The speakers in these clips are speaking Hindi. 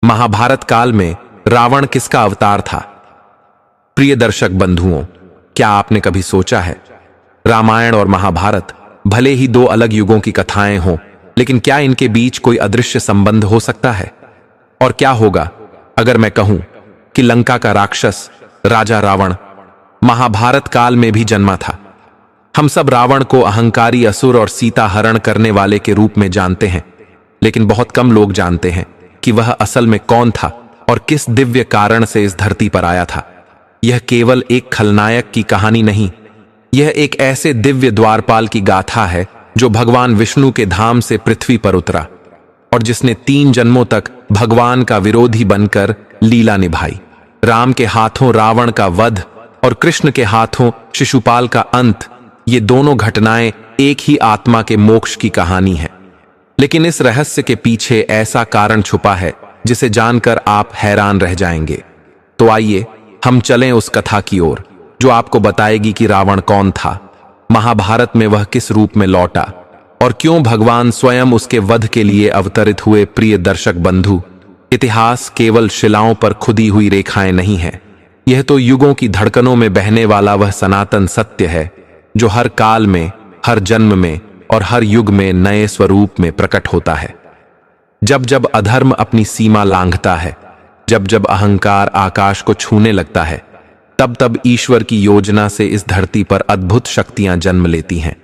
महाभारत काल में रावण किसका अवतार था? प्रिय दर्शक बंधुओं, क्या आपने कभी सोचा है, रामायण और महाभारत भले ही दो अलग युगों की कथाएं हों, लेकिन क्या इनके बीच कोई अदृश्य संबंध हो सकता है? और क्या होगा अगर मैं कहूं कि लंका का राक्षस राजा रावण महाभारत काल में भी जन्मा था? हम सब रावण को अहंकारी असुर और सीता हरण करने वाले के रूप में जानते हैं, लेकिन बहुत कम लोग जानते हैं कि वह असल में कौन था और किस दिव्य कारण से इस धरती पर आया था। यह केवल एक खलनायक की कहानी नहीं, यह एक ऐसे दिव्य द्वारपाल की गाथा है जो भगवान विष्णु के धाम से पृथ्वी पर उतरा और जिसने 3 जन्मों तक भगवान का विरोधी बनकर लीला निभाई। राम के हाथों रावण का वध और कृष्ण के हाथों शिशुपाल का अंत, ये दोनों घटनाएं एक ही आत्मा के मोक्ष की कहानी है। लेकिन इस रहस्य के पीछे ऐसा कारण छुपा है जिसे जानकर आप हैरान रह जाएंगे। तो आइए हम चलें उस कथा की ओर जो आपको बताएगी कि रावण कौन था, महाभारत में वह किस रूप में लौटा और क्यों भगवान स्वयं उसके वध के लिए अवतरित हुए। प्रिय दर्शक बंधु, इतिहास केवल शिलाओं पर खुदी हुई रेखाएं नहीं है, यह तो युगों की धड़कनों में बहने वाला वह सनातन सत्य है जो हर काल में, हर जन्म में और हर युग में नए स्वरूप में प्रकट होता है। जब जब अधर्म अपनी सीमा लांघता है, जब जब अहंकार आकाश को छूने लगता है, तब तब ईश्वर की योजना से इस धरती पर अद्भुत शक्तियां जन्म लेती हैं,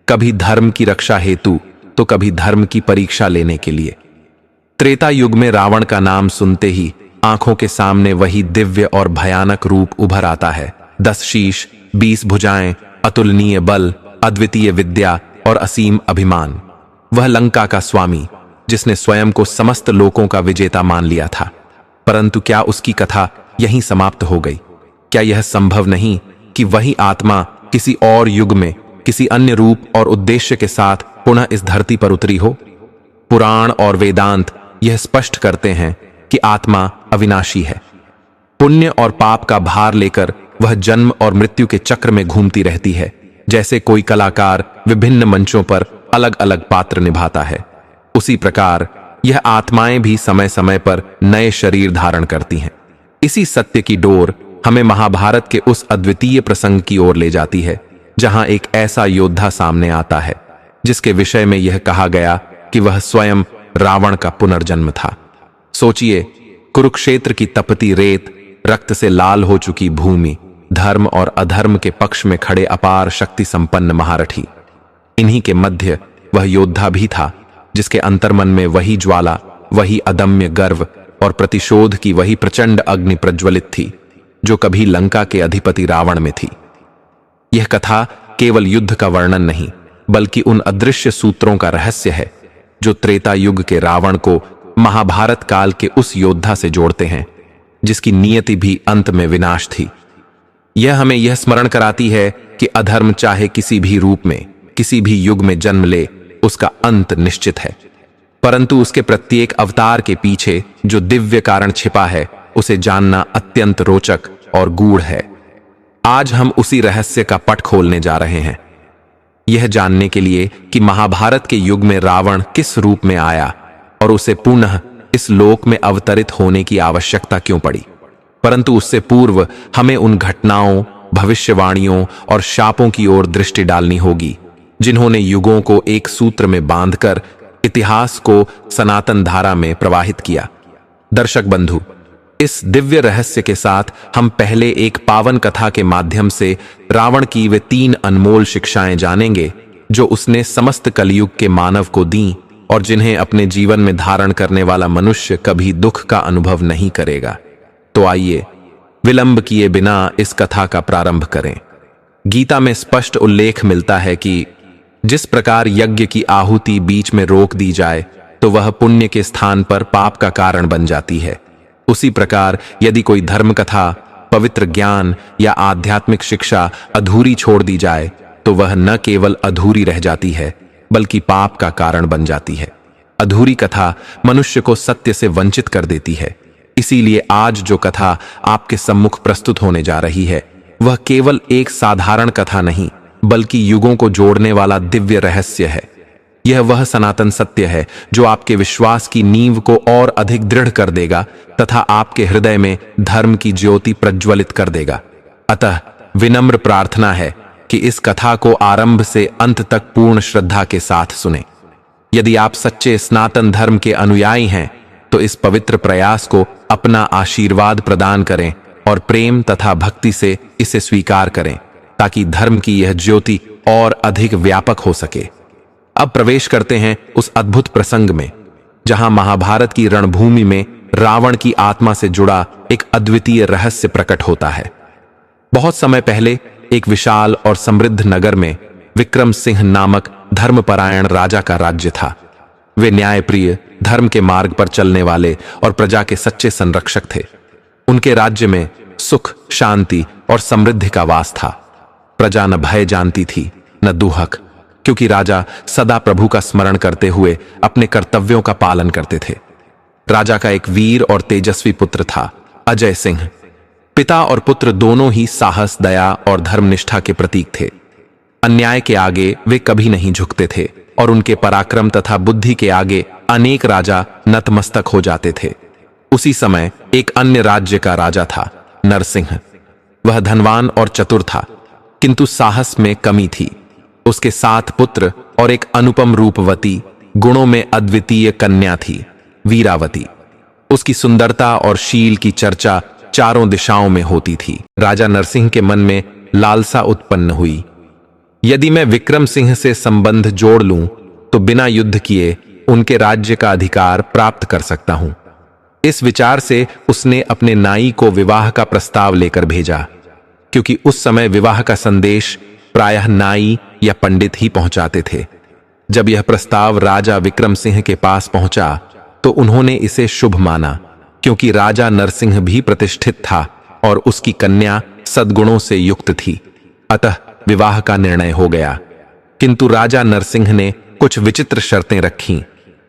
कभी धर्म की रक्षा हेतु तो कभी धर्म की परीक्षा लेने के लिए। त्रेता युग में रावण का नाम सुनते ही आंखों के सामने वही दिव्य और भयानक रूप उभर आता है। 10 शीश, 20 भुजाएं, अतुलनीय बल, अद्वितीय विद्या और असीम अभिमान। वह लंका का स्वामी जिसने स्वयं को समस्त लोकों का विजेता मान लिया था। परंतु क्या उसकी कथा यहीं समाप्त हो गई? क्या यह संभव नहीं कि वही आत्मा किसी और युग में किसी अन्य रूप और उद्देश्य के साथ पुनः इस धरती पर उतरी हो? पुराण और वेदांत यह स्पष्ट करते हैं कि आत्मा अविनाशी है। पुण्य और पाप का भार लेकर वह जन्म और मृत्यु के चक्र में घूमती रहती है, जैसे कोई कलाकार विभिन्न मंचों पर अलग अलग पात्र निभाता है। उसी प्रकार यह आत्माएं भी समय समय पर नए शरीर धारण करती हैं। इसी सत्य की डोर हमें महाभारत के उस अद्वितीय प्रसंग की ओर ले जाती है जहां एक ऐसा योद्धा सामने आता है जिसके विषय में यह कहा गया कि वह स्वयं रावण का पुनर्जन्म था। सोचिए, कुरुक्षेत्र की तपती रेत, रक्त से लाल हो चुकी भूमि, धर्म और अधर्म के पक्ष में खड़े अपार शक्ति संपन्न महारथी। इन्हीं के मध्य वह योद्धा भी था जिसके अंतर्मन में वही ज्वाला, वही अदम्य गर्व और प्रतिशोध की वही प्रचंड अग्नि प्रज्वलित थी जो कभी लंका के अधिपति रावण में थी। यह कथा केवल युद्ध का वर्णन नहीं, बल्कि उन अदृश्य सूत्रों का रहस्य है जो त्रेता युग के रावण को महाभारत काल के उस योद्धा से जोड़ते हैं जिसकी नियति भी अंत में विनाश थी। यह हमें यह स्मरण कराती है कि अधर्म चाहे किसी भी रूप में, किसी भी युग में जन्म ले, उसका अंत निश्चित है। परंतु उसके प्रत्येक अवतार के पीछे जो दिव्य कारण छिपा है, उसे जानना अत्यंत रोचक और गूढ़ है। आज हम उसी रहस्य का पट खोलने जा रहे हैं, यह जानने के लिए कि महाभारत के युग में रावण किस रूप में आया और उसे पुनः इस लोक में अवतरित होने की आवश्यकता क्यों पड़ी। परंतु उससे पूर्व हमें उन घटनाओं, भविष्यवाणियों और शापों की ओर दृष्टि डालनी होगी जिन्होंने युगों को एक सूत्र में बांधकर इतिहास को सनातन धारा में प्रवाहित किया। दर्शक बंधु, इस दिव्य रहस्य के साथ हम पहले एक पावन कथा के माध्यम से रावण की वे 3 अनमोल शिक्षाएं जानेंगे जो उसने समस्त कलयुग के मानव को दी और जिन्हें अपने जीवन में धारण करने वाला मनुष्य कभी दुख का अनुभव नहीं करेगा। तो आइए विलंब किए बिना इस कथा का प्रारंभ करें। गीता में स्पष्ट उल्लेख मिलता है कि जिस प्रकार यज्ञ की आहुति बीच में रोक दी जाए तो वह पुण्य के स्थान पर पाप का कारण बन जाती है, उसी प्रकार यदि कोई धर्म कथा, पवित्र ज्ञान या आध्यात्मिक शिक्षा अधूरी छोड़ दी जाए तो वह न केवल अधूरी रह जाती है बल्कि पाप का कारण बन जाती है। अधूरी कथा मनुष्य को सत्य से वंचित कर देती है। इसीलिए आज जो कथा आपके सम्मुख प्रस्तुत होने जा रही है वह केवल एक साधारण कथा नहीं, बल्कि युगों को जोड़ने वाला दिव्य रहस्य है। यह वह सनातन सत्य है जो आपके विश्वास की नींव को और अधिक दृढ़ कर देगा तथा आपके हृदय में धर्म की ज्योति प्रज्वलित कर देगा। अतः विनम्र प्रार्थना है कि इस कथा को आरंभ से अंत तक पूर्ण श्रद्धा के साथ सुने। यदि आप सच्चे सनातन धर्म के अनुयायी हैं तो इस पवित्र प्रयास को अपना आशीर्वाद प्रदान करें और प्रेम तथा भक्ति से इसे स्वीकार करें ताकि धर्म की यह ज्योति और अधिक व्यापक हो सके। अब प्रवेश करते हैं उस अद्भुत प्रसंग में जहां महाभारत की रणभूमि में रावण की आत्मा से जुड़ा एक अद्वितीय रहस्य प्रकट होता है। बहुत समय पहले एक विशाल और समृद्ध नगर में विक्रम सिंह नामक धर्मपरायण राजा का राज्य था। वे न्यायप्रिय, धर्म के मार्ग पर चलने वाले और प्रजा के सच्चे संरक्षक थे। उनके राज्य में सुख, शांति और समृद्धि का वास था। प्रजा न भय जानती थी न दुहक, क्योंकि राजा सदा प्रभु का स्मरण करते हुए अपने कर्तव्यों का पालन करते थे। राजा का एक वीर और तेजस्वी पुत्र था, अजय सिंह। पिता और पुत्र दोनों ही साहस, दया और धर्मनिष्ठा के प्रतीक थे। अन्याय के आगे वे कभी नहीं झुकते थे और उनके पराक्रम तथा बुद्धि के आगे अनेक राजा नतमस्तक हो जाते थे। उसी समय एक अन्य राज्य का राजा था, नरसिंह। वह धनवान और चतुर था, किंतु साहस में कमी थी। उसके 7 पुत्र और एक अनुपम रूपवती, गुणों में अद्वितीय कन्या थी, वीरावती। उसकी सुंदरता और शील की चर्चा चारों दिशाओं में होती थी। राजा नरसिंह के मन में लालसा उत्पन्न हुई। यदि मैं विक्रम सिंह से संबंध जोड़ लूं तो बिना युद्ध किए उनके राज्य का अधिकार प्राप्त कर सकता हूं। इस विचार से उसने अपने नाई को विवाह का प्रस्ताव लेकर भेजा, क्योंकि उस समय विवाह का संदेश प्रायः नाई या पंडित ही पहुंचाते थे। जब यह प्रस्ताव राजा विक्रम सिंह के पास पहुंचा तो उन्होंने इसे शुभ माना, क्योंकि राजा नरसिंह भी प्रतिष्ठित था और उसकी कन्या सद्गुणों से युक्त थी। अतः विवाह का निर्णय हो गया। किंतु राजा नरसिंह ने कुछ विचित्र शर्तें रखीं।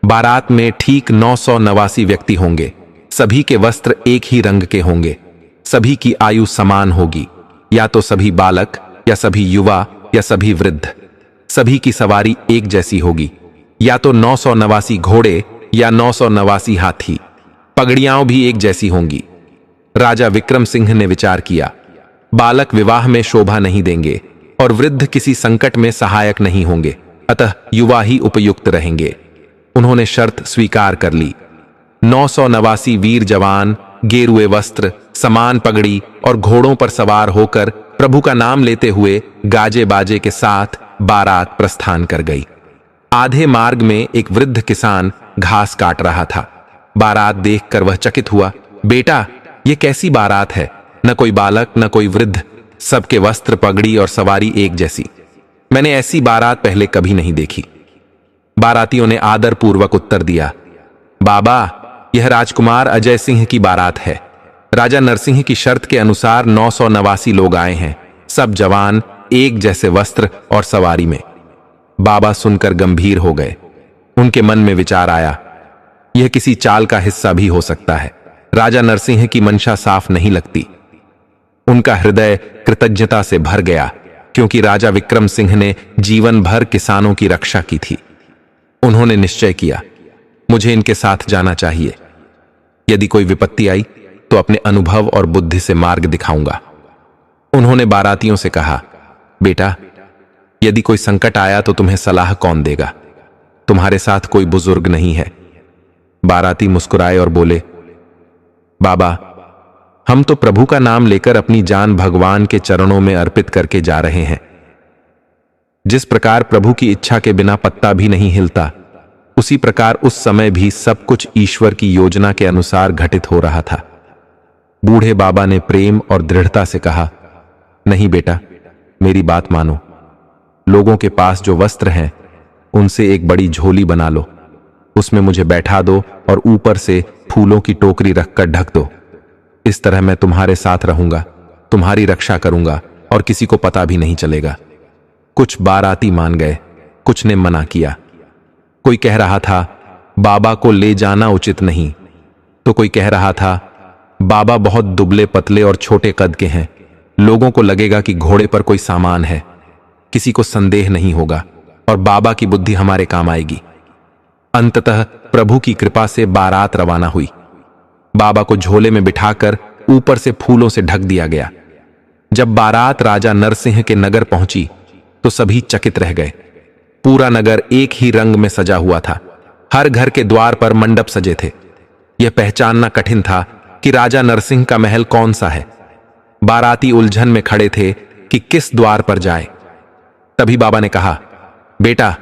बारात में ठीक 989 व्यक्ति होंगे। सभी के वस्त्र एक ही रंग के होंगे। सभी की आयु समान होगी, या तो सभी बालक या सभी युवा या सभी वृद्ध। सभी की सवारी एक जैसी होगी, या तो 989 घोड़े या 989 हाथी। पगड़ियां भी एक जैसी होंगी। राजा विक्रम सिंह ने विचार किया, बालक विवाह में शोभा नहीं देंगे और वृद्ध किसी संकट में सहायक नहीं होंगे, अतः युवा ही उपयुक्त रहेंगे। उन्होंने शर्त स्वीकार कर ली। 989 वीर जवान गेरुए वस्त्र, समान पगड़ी और घोड़ों पर सवार होकर प्रभु का नाम लेते हुए गाजे बाजे के साथ बारात प्रस्थान कर गई। आधे मार्ग में एक वृद्ध किसान घास काट रहा था। बारात देखकर वह चकित हुआ। बेटा, ये कैसी बारात है? न कोई बालक न कोई वृद्ध, सबके वस्त्र, पगड़ी और सवारी एक जैसी। मैंने ऐसी बारात पहले कभी नहीं देखी। बारातियों ने आदर पूर्वक उत्तर दिया, बाबा, यह राजकुमार अजय सिंह की बारात है। राजा नरसिंह की शर्त के अनुसार 989 लोग आए हैं, सब जवान, एक जैसे वस्त्र और सवारी में। बाबा सुनकर गंभीर हो गए। उनके मन में विचार आया, यह किसी चाल का हिस्सा भी हो सकता है। राजा नरसिंह की मंशा साफ नहीं लगती। उनका हृदय कृतज्ञता से भर गया, क्योंकि राजा विक्रम सिंह ने जीवन भर किसानों की रक्षा की थी। उन्होंने निश्चय किया, मुझे इनके साथ जाना चाहिए। यदि कोई विपत्ति आई तो अपने अनुभव और बुद्धि से मार्ग दिखाऊंगा। उन्होंने बारातियों से कहा, बेटा, यदि कोई संकट आया तो तुम्हें सलाह कौन देगा? तुम्हारे साथ कोई बुजुर्ग नहीं है। बाराती मुस्कुराए और बोले, बाबा, हम तो प्रभु का नाम लेकर अपनी जान भगवान के चरणों में अर्पित करके जा रहे हैं। जिस प्रकार प्रभु की इच्छा के बिना पत्ता भी नहीं हिलता, उसी प्रकार उस समय भी सब कुछ ईश्वर की योजना के अनुसार घटित हो रहा था। बूढ़े बाबा ने प्रेम और दृढ़ता से कहा, नहीं बेटा, मेरी बात मानो। लोगों के पास जो वस्त्र हैं उनसे एक बड़ी झोली बना लो, उसमें मुझे बैठा दो और ऊपर से फूलों की टोकरी रखकर ढक दो। इस तरह मैं तुम्हारे साथ रहूंगा, तुम्हारी रक्षा करूंगा और किसी को पता भी नहीं चलेगा। कुछ बाराती मान गए, कुछ ने मना किया। कोई कह रहा था, बाबा को ले जाना उचित नहीं, तो कोई कह रहा था, बाबा बहुत दुबले पतले और छोटे कद के हैं, लोगों को लगेगा कि घोड़े पर कोई सामान है, किसी को संदेह नहीं होगा। और बाबा की बुद्धि हमारे काम आएगी। अंततः प्रभु की कृपा से बारात रवाना हुई। बाबा को झोले में बिठाकर ऊपर से फूलों से ढक दिया गया। जब बारात राजा नरसिंह के नगर पहुंची तो सभी चकित रह गए। पूरा नगर एक ही रंग में सजा हुआ था। हर घर के द्वार पर मंडप सजे थे। यह पहचानना कठिन था कि राजा नरसिंह का महल कौन सा है। बाराती उलझन में खड़े थे कि किस द्वार पर जाए। तभी बाबा ने कहा, बेटा,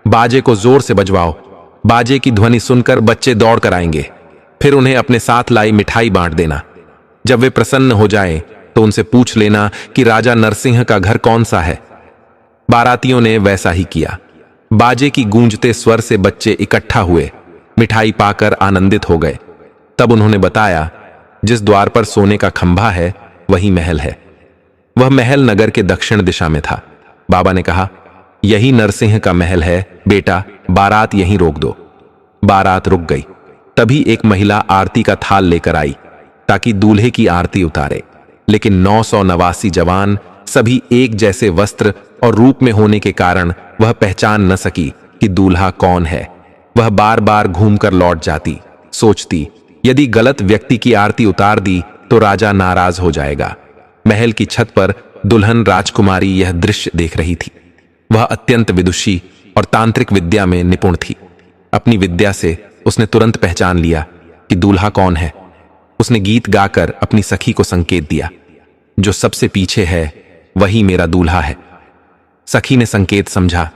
बाजे को जोर से बजवाओ। बाजे की ध्वनि सुनकर बच्चे दौड़ कर आएंगे। फिर उन्हें अपने साथ लाई मिठाई बांट देना। जब वे प्रसन्न हो जाएं, तो उनसे पूछ लेना कि राजा नरसिंह का घर कौन सा है। बारातियों ने वैसा ही किया। बाजे की गूंजते स्वर से बच्चे इकट्ठा हुए, मिठाई पाकर आनंदित हो गए। तब उन्होंने बताया, जिस द्वार पर सोने का खंभा है वही महल है। वह महल नगर के दक्षिण दिशा में था। बाबा ने कहा, यही नरसिंह का महल है बेटा, बारात यहीं रोक दो। बारात रुक गई। तभी एक महिला आरती का थाल लेकर आई ताकि दूल्हे की आरती उतारे। लेकिन 989 जवान, सभी एक जैसे वस्त्र और रूप में होने के कारण वह पहचान न सकी कि दूल्हा कौन है। वह बार बार घूमकर लौट जाती, सोचती, यदि गलत व्यक्ति की आरती उतार दी तो राजा नाराज हो जाएगा। महल की छत पर दुल्हन राजकुमारी यह दृश्य देख रही थी। वह अत्यंत विदुषी और तांत्रिक विद्या में निपुण थी। अपनी विद्या से उसने तुरंत पहचान लिया कि दूल्हा कौन है। उसने गीत गाकर अपनी सखी को संकेत दिया, जो सबसे पीछे है वही मेरा दूल्हा है। सखी ने संकेत समझा,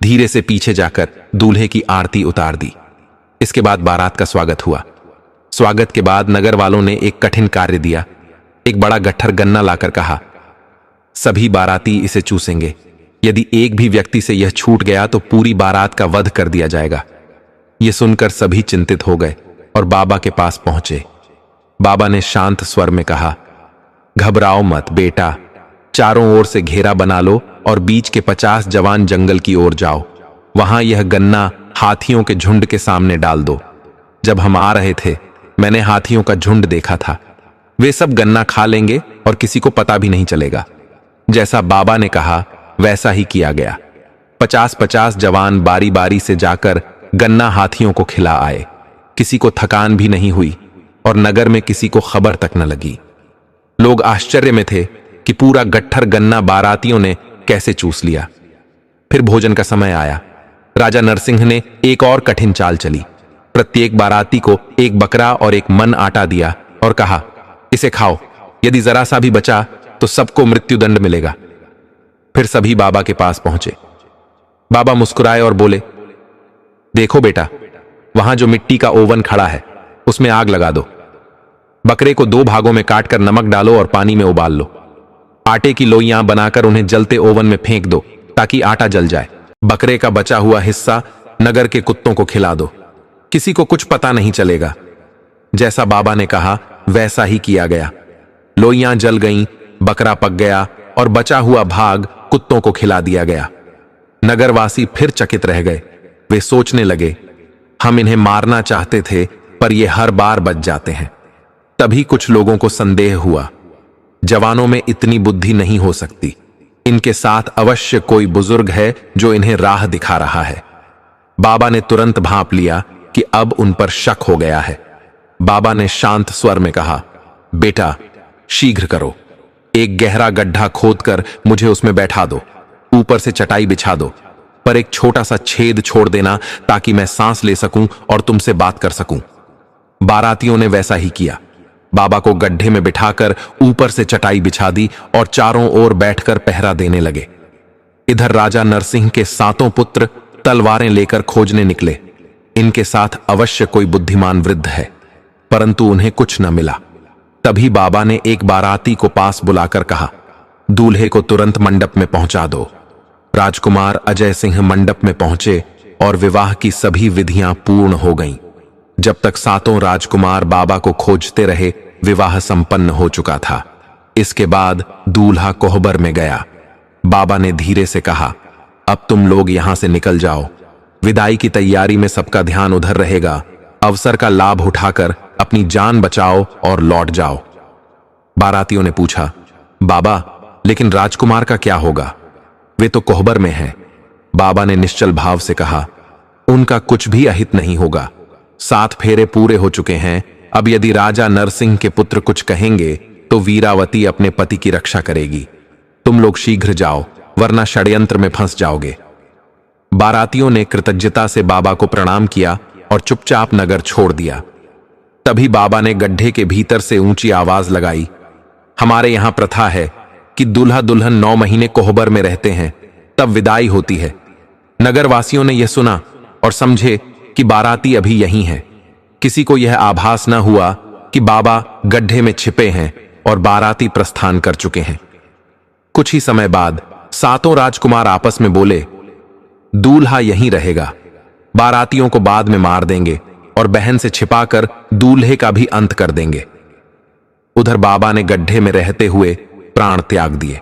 धीरे से पीछे जाकर दूल्हे की आरती उतार दी। इसके बाद बारात का स्वागत हुआ। स्वागत के बाद नगर वालों ने एक कठिन कार्य दिया। एक बड़ा गट्ठर गन्ना लाकर कहा, सभी बाराती इसे चूसेंगे। यदि एक भी व्यक्ति से यह छूट गया तो पूरी बारात का वध कर दिया जाएगा। यह सुनकर सभी चिंतित हो गए और बाबा के पास पहुंचे। बाबा ने शांत स्वर में कहा, घबराओ मत बेटा, चारों ओर से घेरा बना लो और बीच के 50 जवान जंगल की ओर जाओ। वहां यह गन्ना हाथियों के झुंड के सामने डाल दो। जब हम आ रहे थे मैंने हाथियों का झुंड देखा था। वे सब गन्ना खा लेंगे और किसी को पता भी नहीं चलेगा। जैसा बाबा ने कहा वैसा ही किया गया। 50-50 जवान बारी बारी से जाकर गन्ना हाथियों को खिला आए। किसी को थकान भी नहीं हुई और नगर में किसी को खबर तक न लगी। लोग आश्चर्य में थे कि पूरा गट्ठर गन्ना बारातियों ने कैसे चूस लिया। फिर भोजन का समय आया। राजा नरसिंह ने एक और कठिन चाल चली। प्रत्येक बाराती को एक बकरा और एक मन आटा दिया और कहा, इसे खाओ। यदि जरा सा भी बचा तो सबको मृत्युदंड मिलेगा। फिर सभी बाबा के पास पहुंचे। बाबा मुस्कुराए और बोले, देखो बेटा, वहां जो मिट्टी का ओवन खड़ा है उसमें आग लगा दो। बकरे को 2 भागों में काटकर नमक डालो और पानी में उबाल लो। आटे की लोइयां बनाकर उन्हें जलते ओवन में फेंक दो ताकि आटा जल जाए। बकरे का बचा हुआ हिस्सा नगर के कुत्तों को खिला दो। किसी को कुछ पता नहीं चलेगा। जैसा बाबा ने कहा वैसा ही किया गया। लोइयां जल गईं, बकरा पक गया और बचा हुआ भाग कुत्तों को खिला दिया गया। नगरवासी फिर चकित रह गए। वे सोचने लगे, हम इन्हें मारना चाहते थे पर ये हर बार बच जाते हैं। तभी कुछ लोगों को संदेह हुआ, जवानों में इतनी बुद्धि नहीं हो सकती। इनके साथ अवश्य कोई बुजुर्ग है जो इन्हें राह दिखा रहा है। बाबा ने तुरंत भांप लिया कि अब उन पर शक हो गया है। बाबा ने शांत स्वर में कहा, बेटा शीघ्र करो। एक गहरा गड्ढा खोदकर मुझे उसमें बैठा दो। ऊपर से चटाई बिछा दो, पर एक छोटा सा छेद छोड़ देना ताकि मैं सांस ले सकूं और तुमसे बात कर सकूं। बारातियों ने वैसा ही किया। बाबा को गड्ढे में बिठाकर ऊपर से चटाई बिछा दी और चारों ओर बैठकर पहरा देने लगे। इधर राजा नरसिंह के 7 पुत्र तलवारें लेकर खोजने निकले। इनके साथ अवश्य कोई बुद्धिमान वृद्ध है, परंतु उन्हें कुछ न मिला। तभी बाबा ने एक बाराती को पास बुलाकर कहा, दूल्हे को तुरंत मंडप में पहुंचा दो। राजकुमार अजय सिंह मंडप में पहुंचे और विवाह की सभी विधियां पूर्ण हो गईं। जब तक 7 राजकुमार बाबा को खोजते रहे, विवाह संपन्न हो चुका था। इसके बाद दूल्हा कोहबर में गया। बाबा ने धीरे से कहा, अब तुम लोग यहां से निकल जाओ। विदाई की तैयारी में सबका ध्यान उधर रहेगा। अवसर का लाभ उठाकर अपनी जान बचाओ और लौट जाओ। बारातियों ने पूछा, बाबा लेकिन राजकुमार का क्या होगा? वे तो कोहबर में हैं। बाबा ने निश्चल भाव से कहा, उनका कुछ भी अहित नहीं होगा। 7 फेरे पूरे हो चुके हैं। अब यदि राजा नरसिंह के पुत्र कुछ कहेंगे तो वीरावती अपने पति की रक्षा करेगी। तुम लोग शीघ्र जाओ, वरना षड्यंत्र में फंस जाओगे। बारातियों ने कृतज्ञता से बाबा को प्रणाम किया और चुपचाप नगर छोड़ दिया। तभी बाबा ने गड्ढे के भीतर से ऊंची आवाज लगाई, हमारे यहां प्रथा है कि दूल्हा दुल्हन 9 महीने कोहबर में रहते हैं, तब विदाई होती है। नगरवासियों ने यह सुना और समझे कि बाराती अभी यहीं है। किसी को यह आभास न हुआ कि बाबा गड्ढे में छिपे हैं और बाराती प्रस्थान कर चुके हैं। कुछ ही समय बाद 7 राजकुमार आपस में बोले, दूल्हा यहीं रहेगा, बारातियों को बाद में मार देंगे और बहन से छिपाकर दूल्हे का भी अंत कर देंगे। उधर बाबा ने गड्ढे में रहते हुए प्राण त्याग दिए।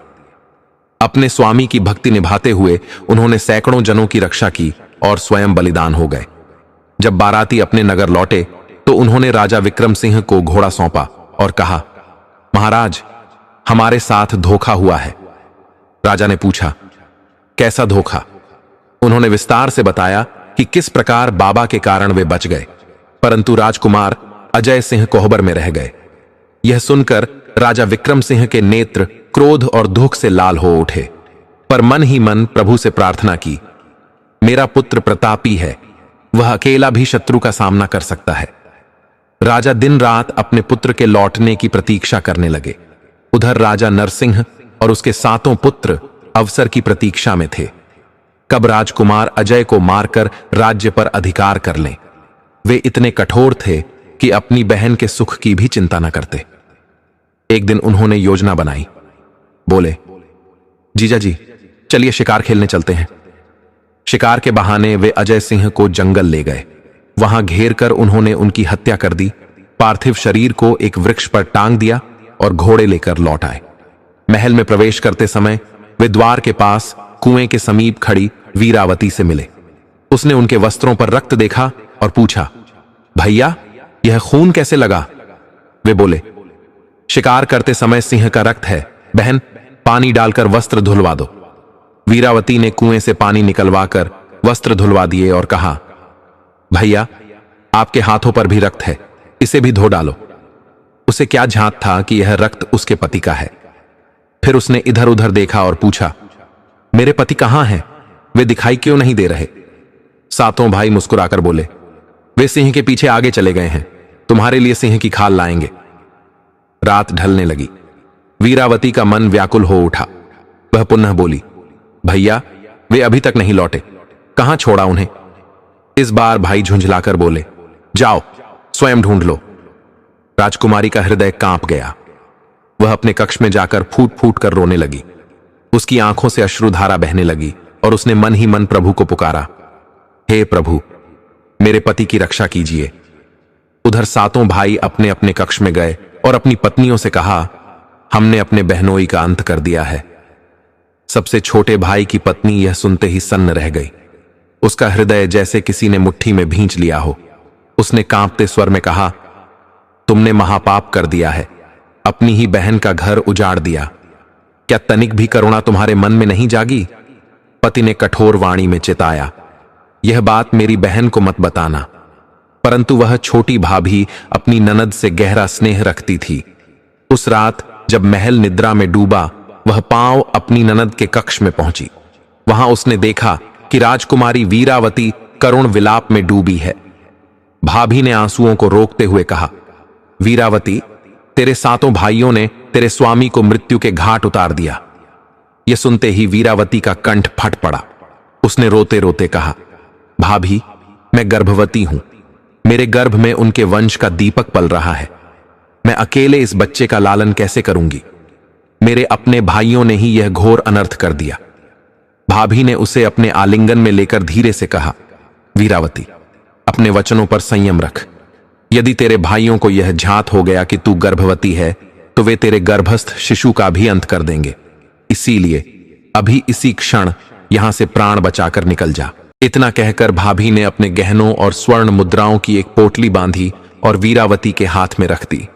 अपने स्वामी की भक्ति निभाते हुए उन्होंने सैकड़ों जनों की रक्षा की और स्वयं बलिदान हो गए। जब बाराती अपने नगर लौटे तो उन्होंने राजा विक्रम सिंह को घोड़ा सौंपा और कहा, महाराज, हमारे साथ धोखा हुआ है। राजा ने पूछा, कैसा धोखा? उन्होंने विस्तार से बताया कि किस प्रकार बाबा के कारण वे बच गए, परंतु राजकुमार अजय सिंह कोहबर में रह गए। यह सुनकर राजा विक्रम सिंह के नेत्र क्रोध और दुख से लाल हो उठे, पर मन ही मन प्रभु से प्रार्थना की, मेरा पुत्र प्रतापी है, वह अकेला भी शत्रु का सामना कर सकता है। राजा दिन रात अपने पुत्र के लौटने की प्रतीक्षा करने लगे। उधर राजा नरसिंह और उसके 7 पुत्र अवसर की प्रतीक्षा में थे, कब राजकुमार अजय को मारकर राज्य पर अधिकार कर लें। वे इतने कठोर थे कि अपनी बहन के सुख की भी चिंता न करते। एक दिन उन्होंने योजना बनाई। बोले, जीजा जी, चलिए शिकार खेलने चलते हैं। शिकार के बहाने वे अजय सिंह को जंगल ले गए। वहां घेर कर उन्होंने उनकी हत्या कर दी, पार्थिव शरीर को एक वृक्ष पर टांग दिया और घोड़े लेकर लौट आए। महल में प्रवेश करते समय वे द्वार के पास कुएं के समीप खड़ी वीरावती से मिले। उसने उनके वस्त्रों पर रक्त देखा और पूछा, भैया, यह खून कैसे लगा? वे बोले, शिकार करते समय सिंह का रक्त है, बहन, पानी डालकर वस्त्र धुलवा दो। वीरावती ने कुएं से पानी निकलवाकर वस्त्र धुलवा दिए और कहा, भैया, आपके हाथों पर भी रक्त है, इसे भी धो डालो। उसे क्या झांत था कि यह रक्त उसके पति का है। फिर उसने इधर उधर देखा और पूछा, मेरे पति कहां हैं? वे दिखाई क्यों नहीं दे रहे? 7 भाई मुस्कुराकर बोले, वे सिंह के पीछे आगे चले गए हैं, तुम्हारे लिए सिंह की खाल लाएंगे। रात ढलने लगी। वीरावती का मन व्याकुल हो उठा। वह पुनः बोली, भैया, वे अभी तक नहीं लौटे, कहां छोड़ा उन्हें? इस बार भाई झुंझलाकर बोले, जाओ, स्वयं ढूंढ लो। राजकुमारी का हृदय कांप गया। वह अपने कक्ष में जाकर फूट फूट कर रोने लगी। उसकी आंखों से अश्रुधारा बहने लगी और उसने मन ही मन प्रभु को पुकारा, हे प्रभु, मेरे पति की रक्षा कीजिए। उधर 7 भाई अपने अपने कक्ष में गए और अपनी पत्नियों से कहा, हमने अपने बहनोई का अंत कर दिया है। सबसे छोटे भाई की पत्नी यह सुनते ही सन्न रह गई। उसका हृदय जैसे किसी ने मुट्ठी में भींच लिया हो। उसने कांपते स्वर में कहा, तुमने महापाप कर दिया है, अपनी ही बहन का घर उजाड़ दिया। क्या तनिक भी करुणा तुम्हारे मन में नहीं जागी? पति ने कठोर वाणी में चिताया, यह बात मेरी बहन को मत बताना। परंतु वह छोटी भाभी अपनी ननद से गहरा स्नेह रखती थी। उस रात जब महल निद्रा में डूबा, वह पांव अपनी ननद के कक्ष में पहुंची। वहां उसने देखा कि राजकुमारी वीरावती करुण विलाप में डूबी है। भाभी ने आंसुओं को रोकते हुए कहा, वीरावती, तेरे 7 भाइयों ने तेरे स्वामी को मृत्यु के घाट उतार दिया। यह सुनते ही वीरावती का कंठ फट पड़ा। उसने रोते रोते कहा, भाभी, मैं गर्भवती हूं, मेरे गर्भ में उनके वंश का दीपक पल रहा है। मैं अकेले इस बच्चे का लालन कैसे करूंगी? मेरे अपने भाइयों ने ही यह घोर अनर्थ कर दिया। भाभी ने उसे अपने आलिंगन में लेकर धीरे से कहा, वीरावती, अपने वचनों पर संयम रख। यदि तेरे भाइयों को यह झांत हो गया कि तू गर्भवती है, तो वे तेरे गर्भस्थ शिशु का भी अंत कर देंगे। इसीलिए अभी इसी क्षण यहां से प्राण बचाकर निकल जा। इतना कहकर भाभी ने अपने गहनों और स्वर्ण मुद्राओं की एक पोटली बांधी और वीरावती के हाथ में रख दी।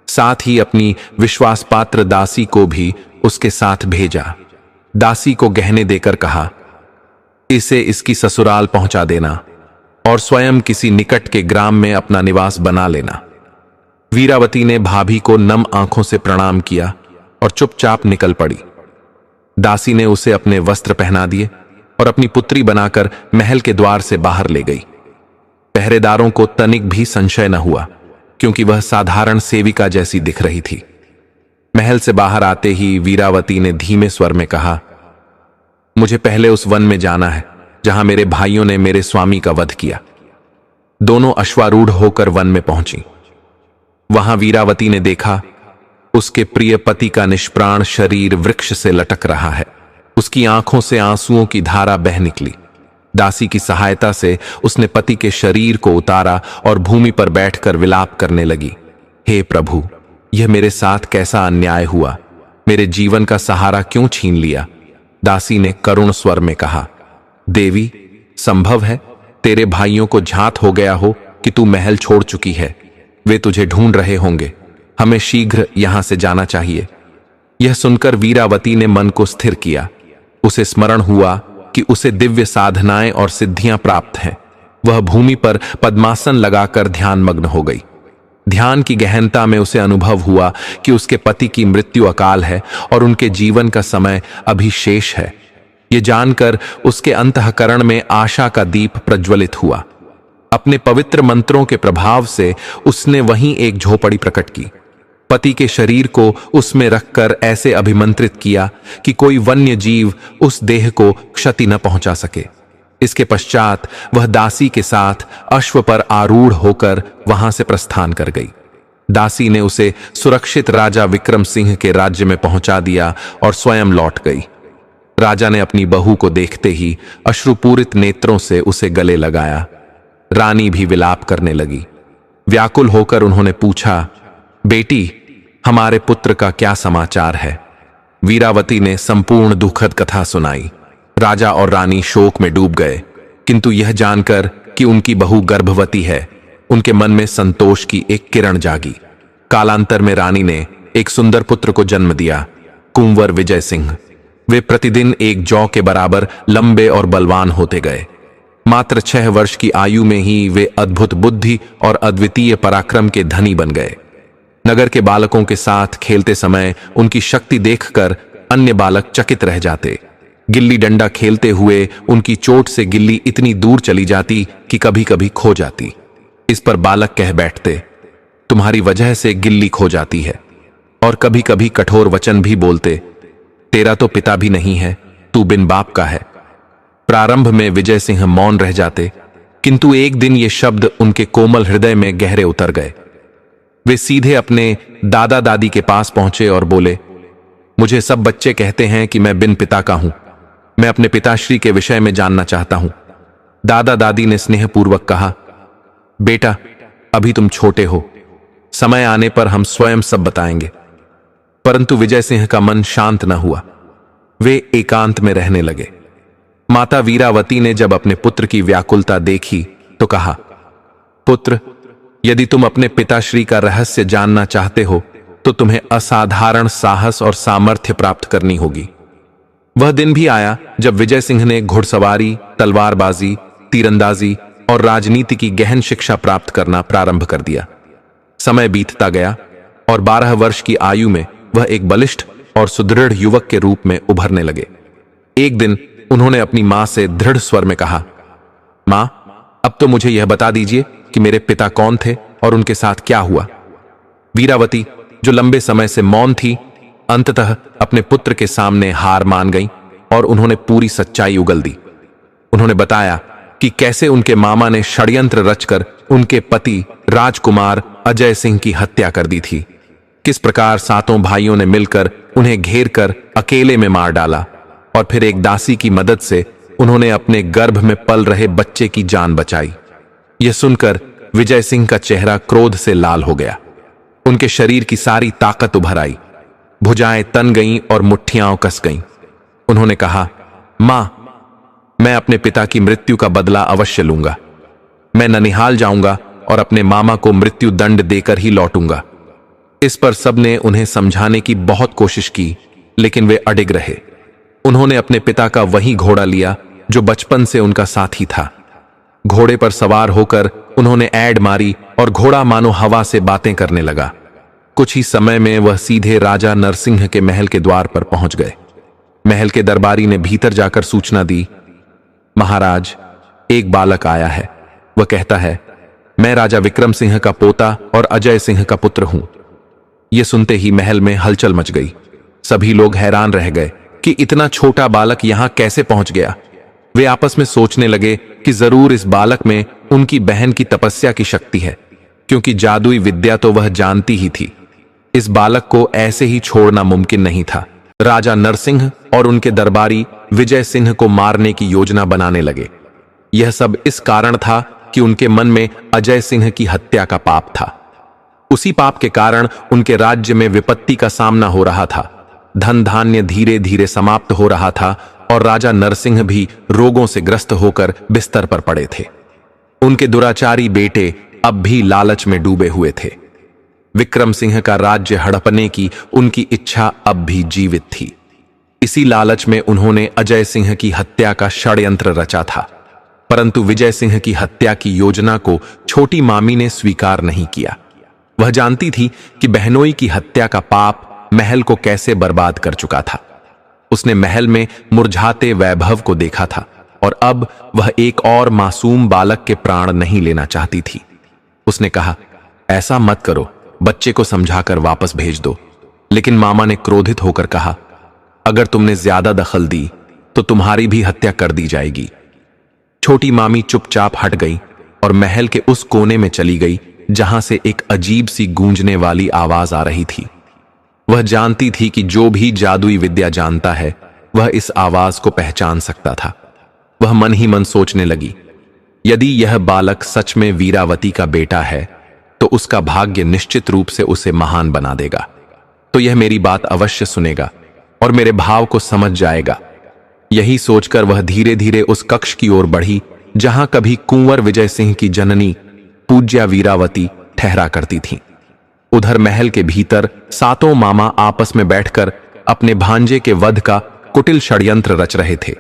साथ ही अपनी विश्वास पात्र दासी को भी उसके साथ भेजा। दासी को गहने देकर कहा, इसे इसकी ससुराल पहुंचा देना और स्वयं किसी निकट के ग्राम में अपना निवास बना लेना। वीरावती ने भाभी को नम आंखों से प्रणाम किया और चुपचाप निकल पड़ी। दासी ने उसे अपने वस्त्र पहना दिए और अपनी पुत्री बनाकर महल के द्वार से बाहर ले गई। पहरेदारों को तनिक भी संशय न हुआ, क्योंकि वह साधारण सेविका जैसी दिख रही थी। महल से बाहर आते ही वीरावती ने धीमे स्वर में कहा, मुझे पहले उस वन में जाना है जहां मेरे भाइयों ने मेरे स्वामी का वध किया। दोनों अश्वारूढ़ होकर वन में पहुंची। वहां वीरावती ने देखा उसके प्रिय पति का निष्प्राण शरीर वृक्ष से लटक रहा है। उसकी आंखों से आंसुओं की धारा बह निकली। दासी की सहायता से उसने पति के शरीर को उतारा और भूमि पर बैठकर विलाप करने लगी। हे प्रभु, यह मेरे साथ कैसा अन्याय हुआ, मेरे जीवन का सहारा क्यों छीन लिया। दासी ने करुण स्वर में कहा, देवी, संभव है तेरे भाइयों को झात हो गया हो कि तू महल छोड़ चुकी है। वे तुझे ढूंढ रहे होंगे। हमें शीघ्र यहां से जाना चाहिए। यह सुनकर वीरावती ने मन को स्थिर किया। उसे स्मरण हुआ कि उसे दिव्य साधनाएं और सिद्धियां प्राप्त हैं। वह भूमि पर पद्मासन लगाकर ध्यानमग्न हो गई। ध्यान की गहनता में उसे अनुभव हुआ कि उसके पति की मृत्यु अकाल है और उनके जीवन का समय अभी शेष है। ये जानकर उसके अंतःकरण में आशा का दीप प्रज्वलित हुआ। अपने पवित्र मंत्रों के प्रभाव से उसने वहीं एक झोपड़ी प्रकट की। पति के शरीर को उसमें रखकर ऐसे अभिमंत्रित किया कि कोई वन्य जीव उस देह को क्षति न पहुंचा सके। इसके पश्चात वह दासी के साथ अश्व पर आरूढ़ होकर वहां से प्रस्थान कर गई। दासी ने उसे सुरक्षित राजा विक्रम सिंह के राज्य में पहुंचा दिया और स्वयं लौट गई। राजा ने अपनी बहू को देखते ही अश्रुपूरित नेत्रों से उसे गले लगाया। रानी भी विलाप करने लगी। व्याकुल होकर उन्होंने पूछा, बेटी, हमारे पुत्र का क्या समाचार है। वीरावती ने संपूर्ण दुखद कथा सुनाई। राजा और रानी शोक में डूब गए, किंतु यह जानकर कि उनकी बहू गर्भवती है, उनके मन में संतोष की एक किरण जागी। कालांतर में रानी ने एक सुंदर पुत्र को जन्म दिया, कुंवर विजय सिंह। वे प्रतिदिन एक जौ के बराबर लंबे और बलवान होते गए। मात्र 6 वर्ष की आयु में ही वे अद्भुत बुद्धि और अद्वितीय पराक्रम के धनी बन गए। नगर के बालकों के साथ खेलते समय उनकी शक्ति देखकर अन्य बालक चकित रह जाते। गिल्ली डंडा खेलते हुए उनकी चोट से गिल्ली इतनी दूर चली जाती कि कभी कभी खो जाती। इस पर बालक कह बैठते, तुम्हारी वजह से गिल्ली खो जाती है। और कभी कभी कठोर वचन भी बोलते, तेरा तो पिता भी नहीं है, तू बिन बाप का है। प्रारंभ में विजय सिंह मौन रह जाते, किंतु एक दिन ये शब्द उनके कोमल हृदय में गहरे उतर गए। वे सीधे अपने दादा दादी के पास पहुंचे और बोले, मुझे सब बच्चे कहते हैं कि मैं बिन पिता का हूं। मैं अपने पिताश्री के विषय में जानना चाहता हूं। दादा दादी ने स्नेहपूर्वक कहा, बेटा, अभी तुम छोटे हो, समय आने पर हम स्वयं सब बताएंगे। परंतु विजय सिंह का मन शांत न हुआ। वे एकांत में रहने लगे। माता वीरावती ने जब अपने पुत्र की व्याकुलता देखी तो कहा, पुत्र, यदि तुम अपने पिताश्री का रहस्य जानना चाहते हो तो तुम्हें असाधारण साहस और सामर्थ्य प्राप्त करनी होगी। वह दिन भी आया जब विजय सिंह ने घुड़सवारी, तलवारबाजी, तीरंदाजी और राजनीति की गहन शिक्षा प्राप्त करना प्रारंभ कर दिया। समय बीतता गया और 12 वर्ष की आयु में वह एक बलिष्ठ और सुदृढ़ युवक के रूप में उभरने लगे। एक दिन उन्होंने अपनी मां से दृढ़ स्वर में कहा, मां, अब तो मुझे यह बता दीजिए कि मेरे पिता कौन थे और उनके साथ क्या हुआ। वीरावती, जो लंबे समय से मौन थी, अंततः अपने पुत्र के सामने हार मान गई और उन्होंने पूरी सच्चाई उगल दी। उन्होंने बताया कि कैसे उनके मामा ने षड्यंत्र रचकर उनके पति राजकुमार अजय सिंह की हत्या कर दी थी। किस प्रकार 7 भाइयों ने मिलकर उन्हें घेर कर अकेले में मार डाला और फिर एक दासी की मदद से उन्होंने अपने गर्भ में पल रहे बच्चे की जान बचाई। यह सुनकर विजय सिंह का चेहरा क्रोध से लाल हो गया। उनके शरीर की सारी ताकत उभर आई, भुजाएं तन गईं और मुट्ठियां कस गईं। उन्होंने कहा, मां, मैं अपने पिता की मृत्यु का बदला अवश्य लूंगा। मैं ननिहाल जाऊंगा और अपने मामा को मृत्यु दंड देकर ही लौटूंगा। इस पर सबने उन्हें समझाने की बहुत कोशिश की, लेकिन वे अडिग रहे। उन्होंने अपने पिता का वही घोड़ा लिया जो बचपन से उनका साथी था। घोड़े पर सवार होकर उन्होंने ऐड मारी और घोड़ा मानो हवा से बातें करने लगा। कुछ ही समय में वह सीधे राजा नरसिंह के महल के द्वार पर पहुंच गए। महल के दरबारी ने भीतर जाकर सूचना दी, महाराज, एक बालक आया है। वह कहता है, मैं राजा विक्रम सिंह का पोता और अजय सिंह का पुत्र हूं। यह सुनते ही महल में हलचल मच गई। सभी लोग हैरान रह गए कि इतना छोटा बालक यहां कैसे पहुंच गया। वे आपस में सोचने लगे कि जरूर इस बालक में उनकी बहन की तपस्या की शक्ति है, क्योंकि जादुई विद्या तो वह जानती ही थी। इस बालक को ऐसे ही छोड़ना मुमकिन नहीं था। राजा नरसिंह और उनके दरबारी विजय सिंह को मारने की योजना बनाने लगे। यह सब इस कारण था कि उनके मन में अजय सिंह की हत्या का पाप था। उसी पाप के कारण उनके राज्य में विपत्ति का सामना हो रहा था। धन धान्य धीरे धीरे समाप्त हो रहा था और राजा नरसिंह भी रोगों से ग्रस्त होकर बिस्तर पर पड़े थे। उनके दुराचारी बेटे अब भी लालच में डूबे हुए थे। विक्रम सिंह का राज्य हड़पने की उनकी इच्छा अब भी जीवित थी। इसी लालच में उन्होंने अजय सिंह की हत्या का षड्यंत्र रचा था, परंतु विजय सिंह की हत्या की योजना को छोटी मामी ने स्वीकार नहीं किया। वह जानती थी कि बहनोई की हत्या का पाप महल को कैसे बर्बाद कर चुका था। उसने महल में मुरझाते वैभव को देखा था और अब वह एक और मासूम बालक के प्राण नहीं लेना चाहती थी। उसने कहा, ऐसा मत करो, बच्चे को समझाकर वापस भेज दो। लेकिन मामा ने क्रोधित होकर कहा, अगर तुमने ज्यादा दखल दी तो तुम्हारी भी हत्या कर दी जाएगी। छोटी मामी चुपचाप हट गई और महल के उस कोने में चली गई जहां से एक अजीब सी गूंजने वाली आवाज आ रही थी। वह जानती थी कि जो भी जादुई विद्या जानता है वह इस आवाज को पहचान सकता था। वह मन ही मन सोचने लगी, यदि यह बालक सच में वीरावती का बेटा है तो उसका भाग्य निश्चित रूप से उसे महान बना देगा। तो यह मेरी बात अवश्य सुनेगा और मेरे भाव को समझ जाएगा। यही सोचकर वह धीरे धीरे उस कक्ष की ओर बढ़ी जहां कभी कुंवर विजय सिंह की जननी पूज्या वीरावती ठहरा करती थी। उधर महल के भीतर सातों मामा आपस में बैठकर अपने भांजे के वध का कुटिल षड्यंत्र रच रहे थे,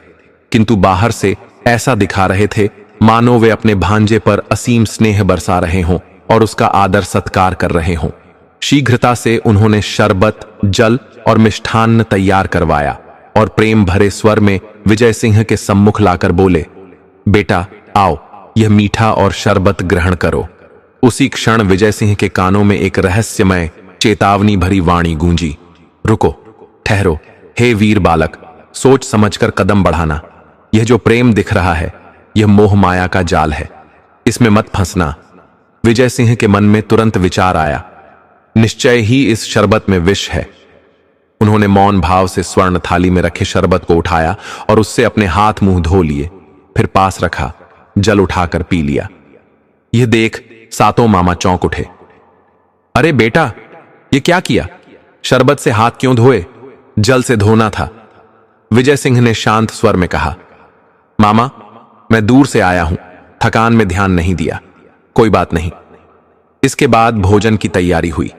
किंतु बाहर से ऐसा दिखा रहे थे मानो वे अपने भांजे पर असीम स्नेह बरसा रहे हों और उसका आदर सत्कार कर रहे हों। शीघ्रता से उन्होंने शरबत, जल और मिष्ठान्न तैयार करवाया और प्रेम भरे स्वर में विजय सिंह के सम्मुख लाकर बोले, बेटा आओ, यह मीठा और शरबत ग्रहण करो। उसी क्षण विजय सिंह के कानों में एक रहस्यमय चेतावनी भरी वाणी गूंजी, रुको, ठहरो, हे वीर बालक, सोच समझकर कदम बढ़ाना। यह जो प्रेम दिख रहा है यह मोह माया का जाल है, इसमें मत फंसना। विजय सिंह के मन में तुरंत विचार आया, निश्चय ही इस शरबत में विष है। उन्होंने मौन भाव से स्वर्ण थाली में रखे शरबत को उठाया और उससे अपने हाथ मुंह धो लिए, फिर पास रखा, जल उठाकर पी लिया। यह देख सातों मामा चौंक उठे। अरे बेटा, ये क्या किया? शरबत से हाथ क्यों धोए? जल से धोना था। विजय सिंह ने शांत स्वर में कहा, मामा, मैं दूर से आया हूं, थकान में ध्यान नहीं दिया, कोई बात नहीं। इसके बाद भोजन की तैयारी हुई।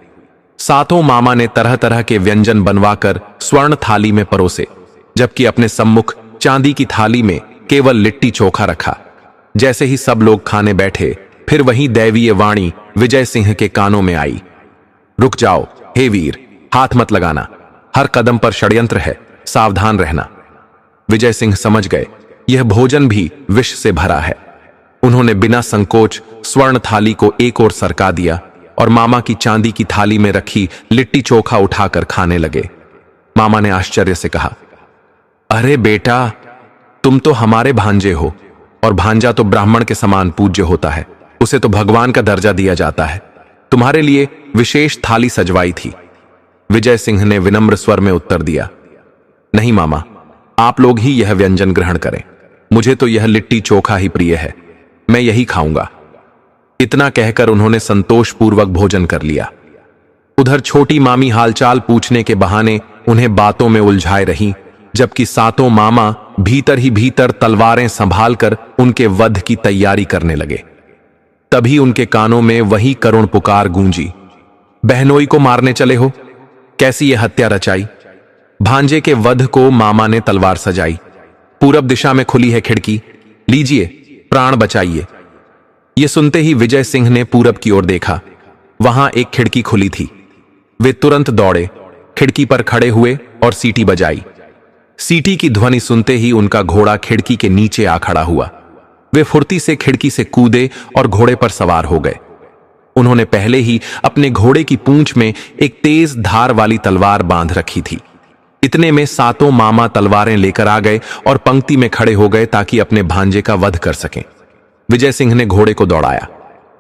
सातों मामा ने तरह तरह के व्यंजन बनवाकर स्वर्ण थाली में परोसे, जबकि अपने सम्मुख चांदी की थाली में केवल लिट्टी चोखा रखा। जैसे ही सब लोग खाने बैठे, फिर वही दैवीय वाणी विजय सिंह के कानों में आई, रुक जाओ, हे वीर, हाथ मत लगाना, हर कदम पर षड्यंत्र है, सावधान रहना। विजय सिंह समझ गए यह भोजन भी विष से भरा है। उन्होंने बिना संकोच स्वर्ण थाली को एक ओर सरका दिया और मामा की चांदी की थाली में रखी लिट्टी चोखा उठाकर खाने लगे। मामा ने आश्चर्य से कहा, अरे बेटा, तुम तो हमारे भांजे हो और भांजा तो ब्राह्मण के समान पूज्य होता है, उसे तो भगवान का दर्जा दिया जाता है। तुम्हारे लिए विशेष थाली सजवाई थी। विजय सिंह ने विनम्र स्वर में उत्तर दिया, नहीं मामा, आप लोग ही यह व्यंजन ग्रहण करें, मुझे तो यह लिट्टी चोखा ही प्रिय है, मैं यही खाऊंगा। इतना कहकर उन्होंने संतोषपूर्वक भोजन कर लिया। उधर छोटी मामी हालचाल पूछने के बहाने उन्हें बातों में उलझाए रही, जबकि सातों मामा भीतर ही भीतर तलवारें संभालकर उनके वध की तैयारी करने लगे। तभी उनके कानों में वही करुण पुकार गूंजी, बहनोई को मारने चले हो? कैसी यह हत्या रचाई? भांजे के वध को मामा ने तलवार सजाई, पूरब दिशा में खुली है खिड़की, लीजिए, प्राण बचाइए। यह सुनते ही विजय सिंह ने पूरब की ओर देखा। वहां एक खिड़की खुली थी। वे तुरंत दौड़े, खिड़की पर खड़े हुए और सीटी बजाई। सीटी की ध्वनि सुनते ही उनका घोड़ा खिड़की के नीचे आ खड़ा हुआ। वे फुर्ती से खिड़की से कूदे और घोड़े पर सवार हो गए। उन्होंने पहले ही अपने घोड़े की पूंछ में एक तेज धार वाली तलवार बांध रखी थी। इतने में सातों मामा तलवारें लेकर आ गए और पंक्ति में खड़े हो गए ताकि अपने भांजे का वध कर सकें। विजय सिंह ने घोड़े को दौड़ाया।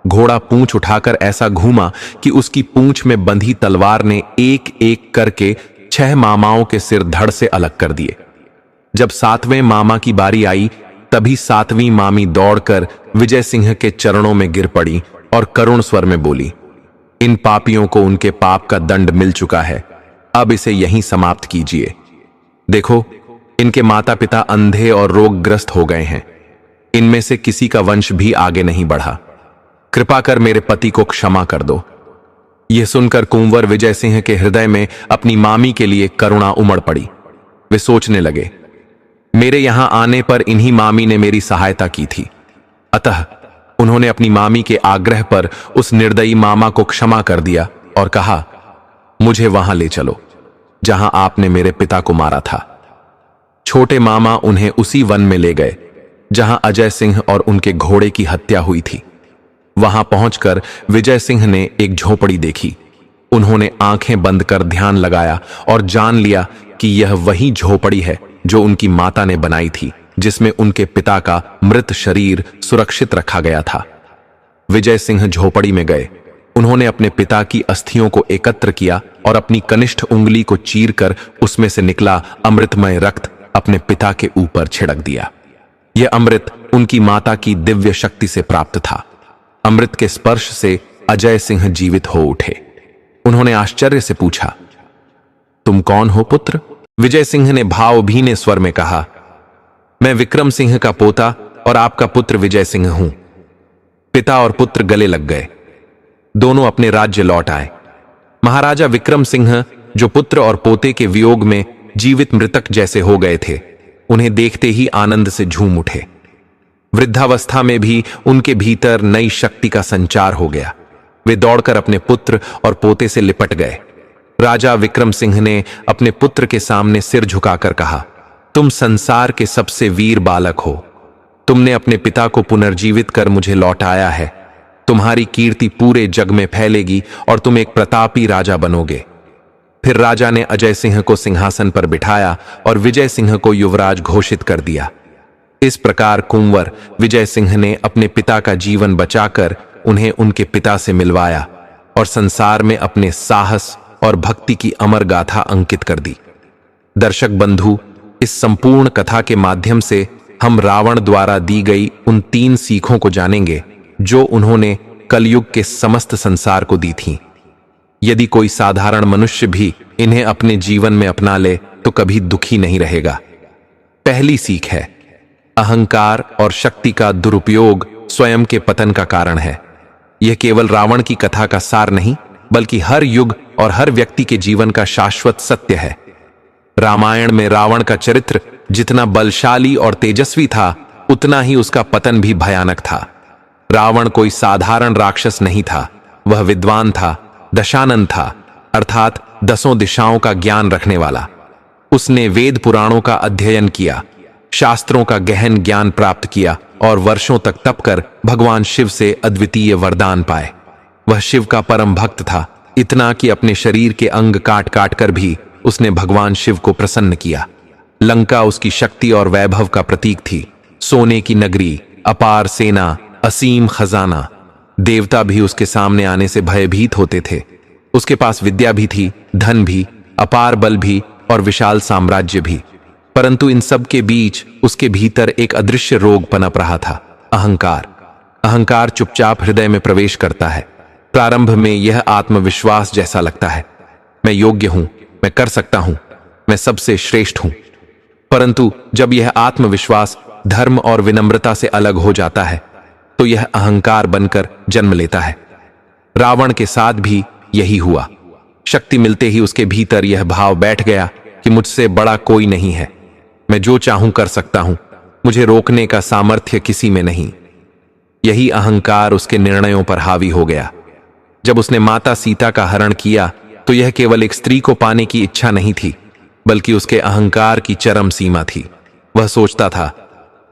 घोड़ा पूंछ उठाकर ऐसा घूमा कि उसकी पूंछ में बंधी तलवार ने एक एक करके 6 मामाओं के सिर धड़ से अलग कर दिए। जब 7वें मामा की बारी आई, तभी 7वीं मामी दौड़कर विजय सिंह के चरणों में गिर पड़ी और करुण स्वर में बोली, इन पापियों को उनके पाप का दंड मिल चुका है, अब इसे यहीं समाप्त कीजिए। देखो, इनके माता पिता अंधे और रोगग्रस्त हो गए हैं। इनमें से किसी का वंश भी आगे नहीं बढ़ा। कृपा कर मेरे पति को क्षमा कर दो। यह सुनकर कुंवर विजय सिंह के हृदय में अपनी मामी के लिए करुणा उमड़ पड़ी। वे सोचने लगे, मेरे यहां आने पर इन्हीं मामी ने मेरी सहायता की थी। अतः उन्होंने अपनी मामी के आग्रह पर उस निर्दयी मामा को क्षमा कर दिया और कहा, मुझे वहां ले चलो जहां आपने मेरे पिता को मारा था। छोटे मामा उन्हें उसी वन में ले गए जहां अजय सिंह और उनके घोड़े की हत्या हुई थी। वहां पहुंचकर विजय सिंह ने एक झोपड़ी देखी। उन्होंने आंखें बंद कर ध्यान लगाया और जान लिया कि यह वही झोपड़ी है जो उनकी माता ने बनाई थी, जिसमें उनके पिता का मृत शरीर सुरक्षित रखा गया था। विजय सिंह झोपड़ी में गए। उन्होंने अपने पिता की अस्थियों को एकत्र किया और अपनी कनिष्ठ उंगली को चीरकर उसमें से निकला अमृतमय रक्त अपने पिता के ऊपर छिड़क दिया। यह अमृत उनकी माता की दिव्य शक्ति से प्राप्त था। अमृत के स्पर्श से अजय सिंह जीवित हो उठे। उन्होंने आश्चर्य से पूछा, तुम कौन हो पुत्र? विजय सिंह ने भावभीने स्वर में कहा, मैं विक्रम सिंह का पोता और आपका पुत्र विजय सिंह हूं। पिता और पुत्र गले लग गए। दोनों अपने राज्य लौट आए। महाराजा विक्रम सिंह, जो पुत्र और पोते के वियोग में जीवित मृतक जैसे हो गए थे, उन्हें देखते ही आनंद से झूम उठे। वृद्धावस्था में भी उनके भीतर नई शक्ति का संचार हो गया। वे दौड़कर अपने पुत्र और पोते से लिपट गए। राजा विक्रम सिंह ने अपने पुत्र के सामने सिर झुकाकर कहा, तुम संसार के सबसे वीर बालक हो। तुमने अपने पिता को पुनर्जीवित कर मुझे लौटाया है। तुम्हारी कीर्ति पूरे जग में फैलेगी और तुम एक प्रतापी राजा बनोगे। फिर राजा ने अजय सिंह को सिंहासन पर बिठाया और विजय सिंह को युवराज घोषित कर दिया। इस प्रकार कुंवर विजय सिंह ने अपने पिता का जीवन बचाकर उन्हें उनके पिता से मिलवाया और संसार में अपने साहस और भक्ति की अमर गाथा अंकित कर दी। दर्शक बंधु, इस संपूर्ण कथा के माध्यम से हम रावण द्वारा दी गई उन 3 सीखों को जानेंगे जो उन्होंने कलयुग के समस्त संसार को दी थीं। यदि कोई साधारण मनुष्य भी इन्हें अपने जीवन में अपना ले तो कभी दुखी नहीं रहेगा। पहली सीख है, अहंकार और शक्ति का दुरुपयोग स्वयं के पतन का कारण है। यह केवल रावण की कथा का सार नहीं, बल्कि हर युग और हर व्यक्ति के जीवन का शाश्वत सत्य है। रामायण में रावण का चरित्र जितना बलशाली और तेजस्वी था, उतना ही उसका पतन भी भयानक था। रावण कोई साधारण राक्षस नहीं था। वह विद्वान था, दशानन था, अर्थात 10 दिशाओं का ज्ञान रखने वाला। उसने वेद पुराणों का अध्ययन किया, शास्त्रों का गहन ज्ञान प्राप्त किया और वर्षों तक तप कर भगवान शिव से अद्वितीय वरदान पाए। वह शिव का परम भक्त था, इतना कि अपने शरीर के अंग काट काट कर भी उसने भगवान शिव को प्रसन्न किया। लंका उसकी शक्ति और वैभव का प्रतीक थी। सोने की नगरी, अपार सेना, असीम खजाना। देवता भी उसके सामने आने से भयभीत होते थे। उसके पास विद्या भी थी, धन भी, अपार बल भी और विशाल साम्राज्य भी। परंतु इन सब के बीच उसके भीतर एक अदृश्य रोग पनप रहा था, अहंकार। अहंकार चुपचाप हृदय में प्रवेश करता है। प्रारंभ में यह आत्मविश्वास जैसा लगता है, मैं योग्य हूं, मैं कर सकता हूं, मैं सबसे श्रेष्ठ हूं। परंतु जब यह आत्मविश्वास धर्म और विनम्रता से अलग हो जाता है तो यह अहंकार बनकर जन्म लेता है। रावण के साथ भी यही हुआ। शक्ति मिलते ही उसके भीतर यह भाव बैठ गया कि मुझसे बड़ा कोई नहीं है, मैं जो चाहूं कर सकता हूं, मुझे रोकने का सामर्थ्य किसी में नहीं। यही अहंकार उसके निर्णयों पर हावी हो गया। जब उसने माता सीता का हरण किया तो यह केवल एक स्त्री को पाने की इच्छा नहीं थी, बल्कि उसके अहंकार की चरम सीमा थी। वह सोचता था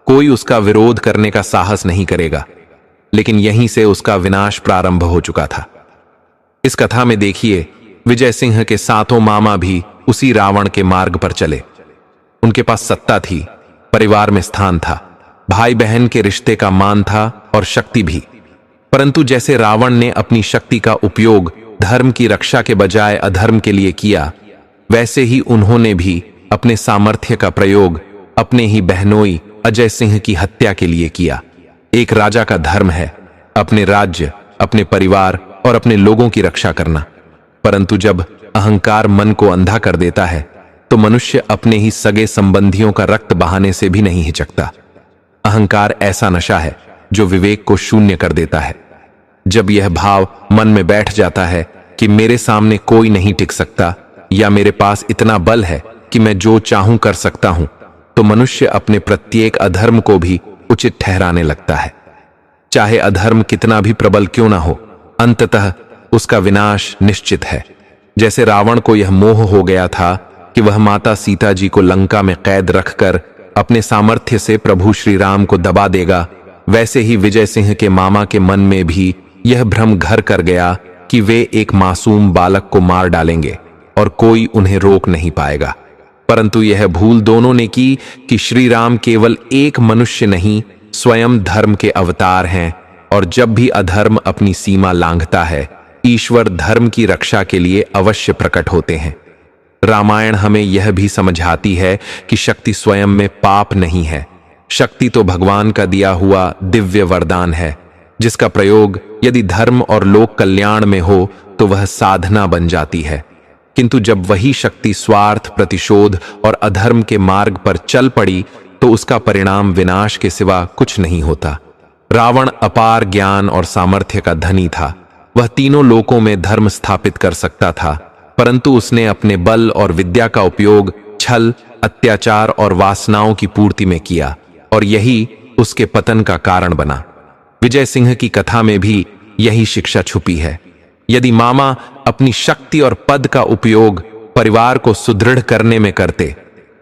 कोई उसका विरोध करने का साहस नहीं करेगा, लेकिन यहीं से उसका विनाश प्रारंभ हो चुका था। इस कथा में देखिए, विजय सिंह के सातों मामा भी उसी रावण के मार्ग पर चले। उनके पास सत्ता थी, परिवार में स्थान था, भाई बहन के रिश्ते का मान था और शक्ति भी। परंतु जैसे रावण ने अपनी शक्ति का उपयोग धर्म की रक्षा के बजाय अधर्म के लिए किया, वैसे ही उन्होंने भी अपने सामर्थ्य का प्रयोग अपने ही बहनोई अजय सिंह की हत्या के लिए किया। एक राजा का धर्म है अपने राज्य, अपने परिवार और अपने लोगों की रक्षा करना। परंतु जब अहंकार मन को अंधा कर देता है तो मनुष्य अपने ही सगे संबंधियों का रक्त बहाने से भी नहीं हिचकता। अहंकार ऐसा नशा है जो विवेक को शून्य कर देता है। जब यह भाव मन में बैठ जाता है कि मेरे सामने कोई नहीं टिक सकता, या मेरे पास इतना बल है कि मैं जो चाहूं कर सकता हूं, तो मनुष्य अपने प्रत्येक अधर्म को भी उचित ठहराने लगता है। चाहे अधर्म कितना भी प्रबल क्यों ना हो, अंततः उसका विनाश निश्चित है। जैसे रावण को यह मोह हो गया था कि वह माता सीता जी को लंका में कैद रखकर अपने सामर्थ्य से प्रभु श्री राम को दबा देगा, वैसे ही विजय सिंह के मामा के मन में भी यह भ्रम घर कर गया कि वे एक मासूम बालक को मार डालेंगे और कोई उन्हें रोक नहीं पाएगा। परंतु यह भूल दोनों ने की कि श्री राम केवल एक मनुष्य नहीं, स्वयं धर्म के अवतार हैं, और जब भी अधर्म अपनी सीमा लांघता है, ईश्वर धर्म की रक्षा के लिए अवश्य प्रकट होते हैं। रामायण हमें यह भी समझाती है कि शक्ति स्वयं में पाप नहीं है। शक्ति तो भगवान का दिया हुआ दिव्य वरदान है, जिसका प्रयोग यदि धर्म और लोक कल्याण में हो तो वह साधना बन जाती है। किंतु जब वही शक्ति स्वार्थ, प्रतिशोध और अधर्म के मार्ग पर चल पड़ी तो उसका परिणाम विनाश के सिवा कुछ नहीं होता। रावण अपार ज्ञान और सामर्थ्य का धनी था। वह तीनों लोकों में धर्म स्थापित कर सकता था, परंतु उसने अपने बल और विद्या का उपयोग छल, अत्याचार और वासनाओं की पूर्ति में किया, और यही उसके पतन का कारण बना। विजय सिंह की कथा में भी यही शिक्षा छुपी है। यदि मामा अपनी शक्ति और पद का उपयोग परिवार को सुदृढ़ करने में करते,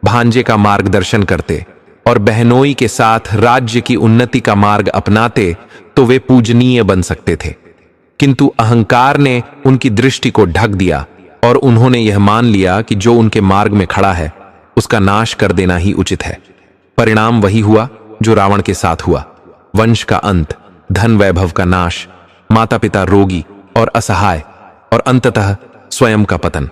भांजे का मार्गदर्शन करते और बहनोई के साथ राज्य की उन्नति का मार्ग अपनाते, तो वे पूजनीय बन सकते थे। किंतु अहंकार ने उनकी दृष्टि को ढक दिया और उन्होंने यह मान लिया कि जो उनके मार्ग में खड़ा है उसका नाश कर देना ही उचित है। परिणाम वही हुआ जो रावण के साथ हुआ। वंश का अंत, धन वैभव का नाश, माता पिता रोगी और असहाय, और अंततः स्वयं का पतन।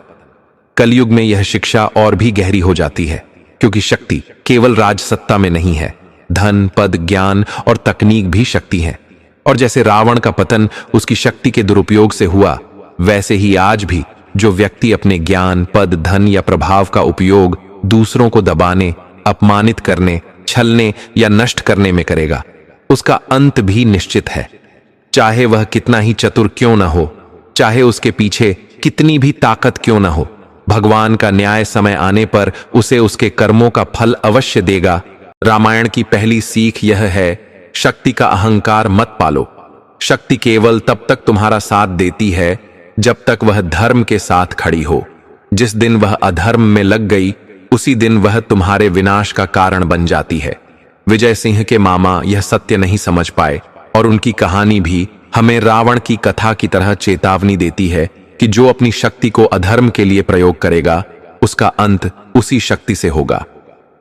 कलयुग में यह शिक्षा और भी गहरी हो जाती है, क्योंकि शक्ति केवल राजसत्ता में नहीं है, धन, पद, ज्ञान और तकनीक भी शक्ति है। और जैसे रावण का पतन उसकी शक्ति के दुरुपयोग से हुआ, वैसे ही आज भी जो व्यक्ति अपने ज्ञान, पद, धन या प्रभाव का उपयोग दूसरों को दबाने, अपमानित करने, छलने या नष्ट करने में करेगा, उसका अंत भी निश्चित है। चाहे वह कितना ही चतुर क्यों न हो, चाहे उसके पीछे कितनी भी ताकत क्यों न हो, भगवान का न्याय समय आने पर उसे उसके कर्मों का फल अवश्य देगा। रामायण की पहली सीख यह है, शक्ति का अहंकार मत पालो। शक्ति केवल तब तक तुम्हारा साथ देती है जब तक वह धर्म के साथ खड़ी हो। जिस दिन वह अधर्म में लग गई, उसी दिन वह तुम्हारे विनाश का कारण बन जाती है। विजय सिंह के मामा यह सत्य नहीं समझ पाए, और उनकी कहानी भी हमें रावण की कथा की तरह चेतावनी देती है कि जो अपनी शक्ति को अधर्म के लिए प्रयोग करेगा, उसका अंत उसी शक्ति से होगा।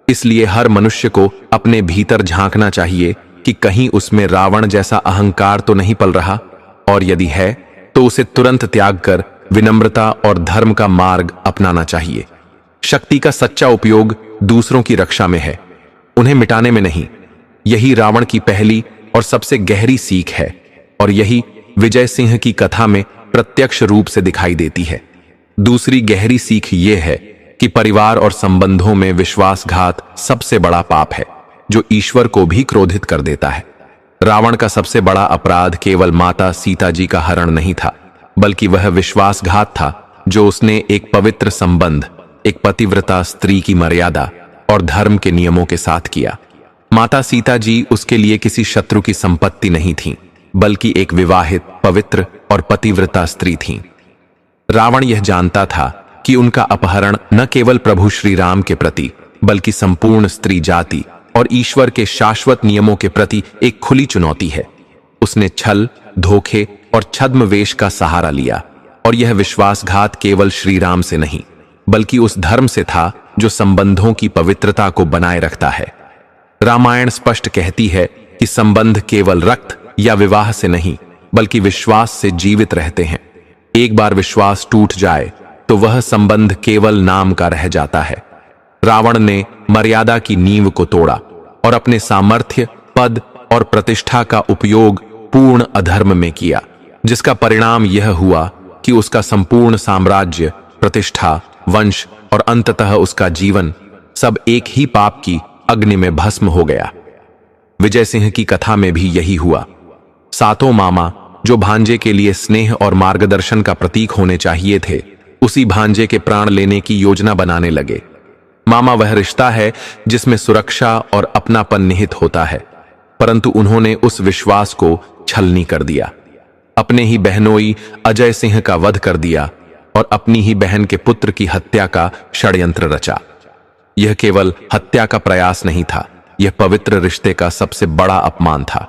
इसलिए हर मनुष्य को अपने भीतर झांकना चाहिए कि कहीं उसमें रावण जैसा अहंकार तो नहीं पल रहा, और यदि है तो उसे तुरंत त्याग कर विनम्रता और धर्म का मार्ग अपनाना चाहिए। शक्ति का सच्चा उपयोग दूसरों की रक्षा में है, उन्हें मिटाने में नहीं। यही रावण की पहली और सबसे गहरी सीख है, और यही विजय सिंह की कथा में प्रत्यक्ष रूप से दिखाई देती है। दूसरी गहरी सीख ये है कि परिवार और संबंधों में विश्वासघात सबसे बड़ा पाप है, जो ईश्वर को भी क्रोधित कर देता है। रावण का सबसे बड़ा अपराध केवल माता सीता जी का हरण नहीं था, बल्कि वह विश्वासघात था जो उसने एक पवित्र संबंध, एक पतिव्रता स्त्री की मर्यादा और धर्म के नियमों के साथ किया। माता सीता जी उसके लिए किसी शत्रु की संपत्ति नहीं थीं, बल्कि एक विवाहित, पवित्र और पतिव्रता स्त्री थीं। रावण यह जानता था कि उनका अपहरण न केवल प्रभु श्री राम के प्रति, बल्कि संपूर्ण स्त्री जाति और ईश्वर के शाश्वत नियमों के प्रति एक खुली चुनौती है। उसने छल, धोखे और छद्मवेश का सहारा लिया, और यह विश्वासघात केवल श्री राम से नहीं, बल्कि उस धर्म से था जो संबंधों की पवित्रता को बनाए रखता है। रामायण स्पष्ट कहती है कि संबंध केवल रक्त या विवाह से नहीं, बल्कि विश्वास से जीवित रहते हैं। एक बार विश्वास टूट जाए तो वह संबंध केवल नाम का रह जाता है। रावण ने मर्यादा की नींव को तोड़ा और अपने सामर्थ्य, पद और प्रतिष्ठा का उपयोग पूर्ण अधर्म में किया, जिसका परिणाम यह हुआ कि उसका संपूर्ण साम्राज्य, प्रतिष्ठा, वंश और अंततः उसका जीवन सब एक ही पाप की अग्नि में भस्म हो गया। विजय सिंह की कथा में भी यही हुआ। सातों मामा, जो भांजे के लिए स्नेह और मार्गदर्शन का प्रतीक होने चाहिए थे, उसी भांजे के प्राण लेने की योजना बनाने लगे। मामा वह रिश्ता है जिसमें सुरक्षा और अपनापन निहित होता है, परंतु उन्होंने उस विश्वास को छलनी कर दिया। अपने ही बहनोई अजय सिंह का वध कर दिया और अपनी ही बहन के पुत्र की हत्या का षड्यंत्र रचा। यह केवल हत्या का प्रयास नहीं था, यह पवित्र रिश्ते का सबसे बड़ा अपमान था।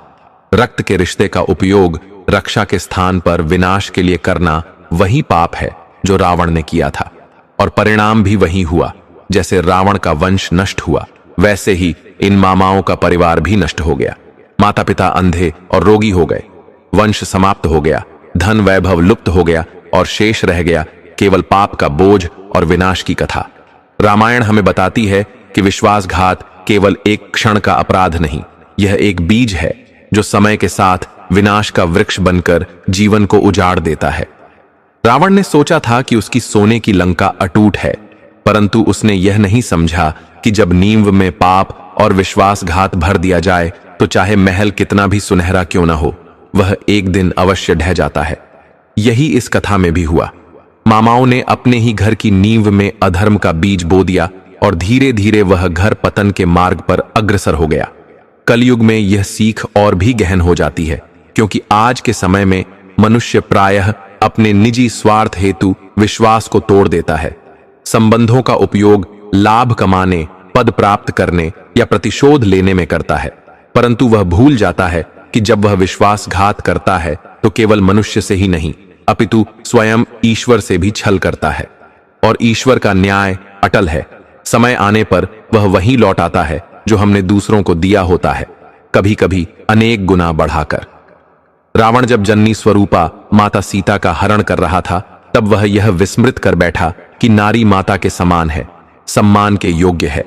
रक्त के रिश्ते का उपयोग रक्षा के स्थान पर विनाश के लिए करना वही पाप है जो रावण ने किया था, और परिणाम भी वही हुआ। जैसे रावण का वंश नष्ट हुआ, वैसे ही इन मामाओं का परिवार भी नष्ट हो गया। माता पिता अंधे और रोगी हो गए, वंश समाप्त हो गया, धन वैभव लुप्त हो गया, और शेष रह गया केवल पाप का बोझ और विनाश की कथा। रामायण हमें बताती है कि विश्वासघात केवल एक क्षण का अपराध नहीं, यह एक बीज है जो समय के साथ विनाश का वृक्ष बनकर जीवन को उजाड़ देता है। रावण ने सोचा था कि उसकी सोने की लंका अटूट है, परंतु उसने यह नहीं समझा कि जब नींव में पाप और विश्वासघात भर दिया जाए तो चाहे महल कितना भी सुनहरा क्यों न हो, वह एक दिन अवश्य ढह जाता है। यही इस कथा में भी हुआ। मामाओं ने अपने ही घर की नींव में अधर्म का बीज बो दिया और धीरे धीरे वह घर पतन के मार्ग पर अग्रसर हो गया। कलयुग में यह सीख और भी गहन हो जाती है, क्योंकि आज के समय में मनुष्य प्रायः अपने निजी स्वार्थ हेतु विश्वास को तोड़ देता है। संबंधों का उपयोग लाभ कमाने, पद प्राप्त करने या प्रतिशोध लेने में करता है, परंतु वह भूल जाता है कि जब वह विश्वासघात करता है तो केवल मनुष्य से ही नहीं, अपितु स्वयं ईश्वर से भी छल करता है। और ईश्वर का न्याय अटल है। समय आने पर वह वही लौट आता है जो हमने दूसरों को दिया होता है, कभी कभी अनेक गुना बढ़ाकर। रावण जब जननी स्वरूपा माता सीता का हरण कर रहा था, तब वह यह विस्मृत कर बैठा कि नारी माता के समान है, सम्मान के योग्य है।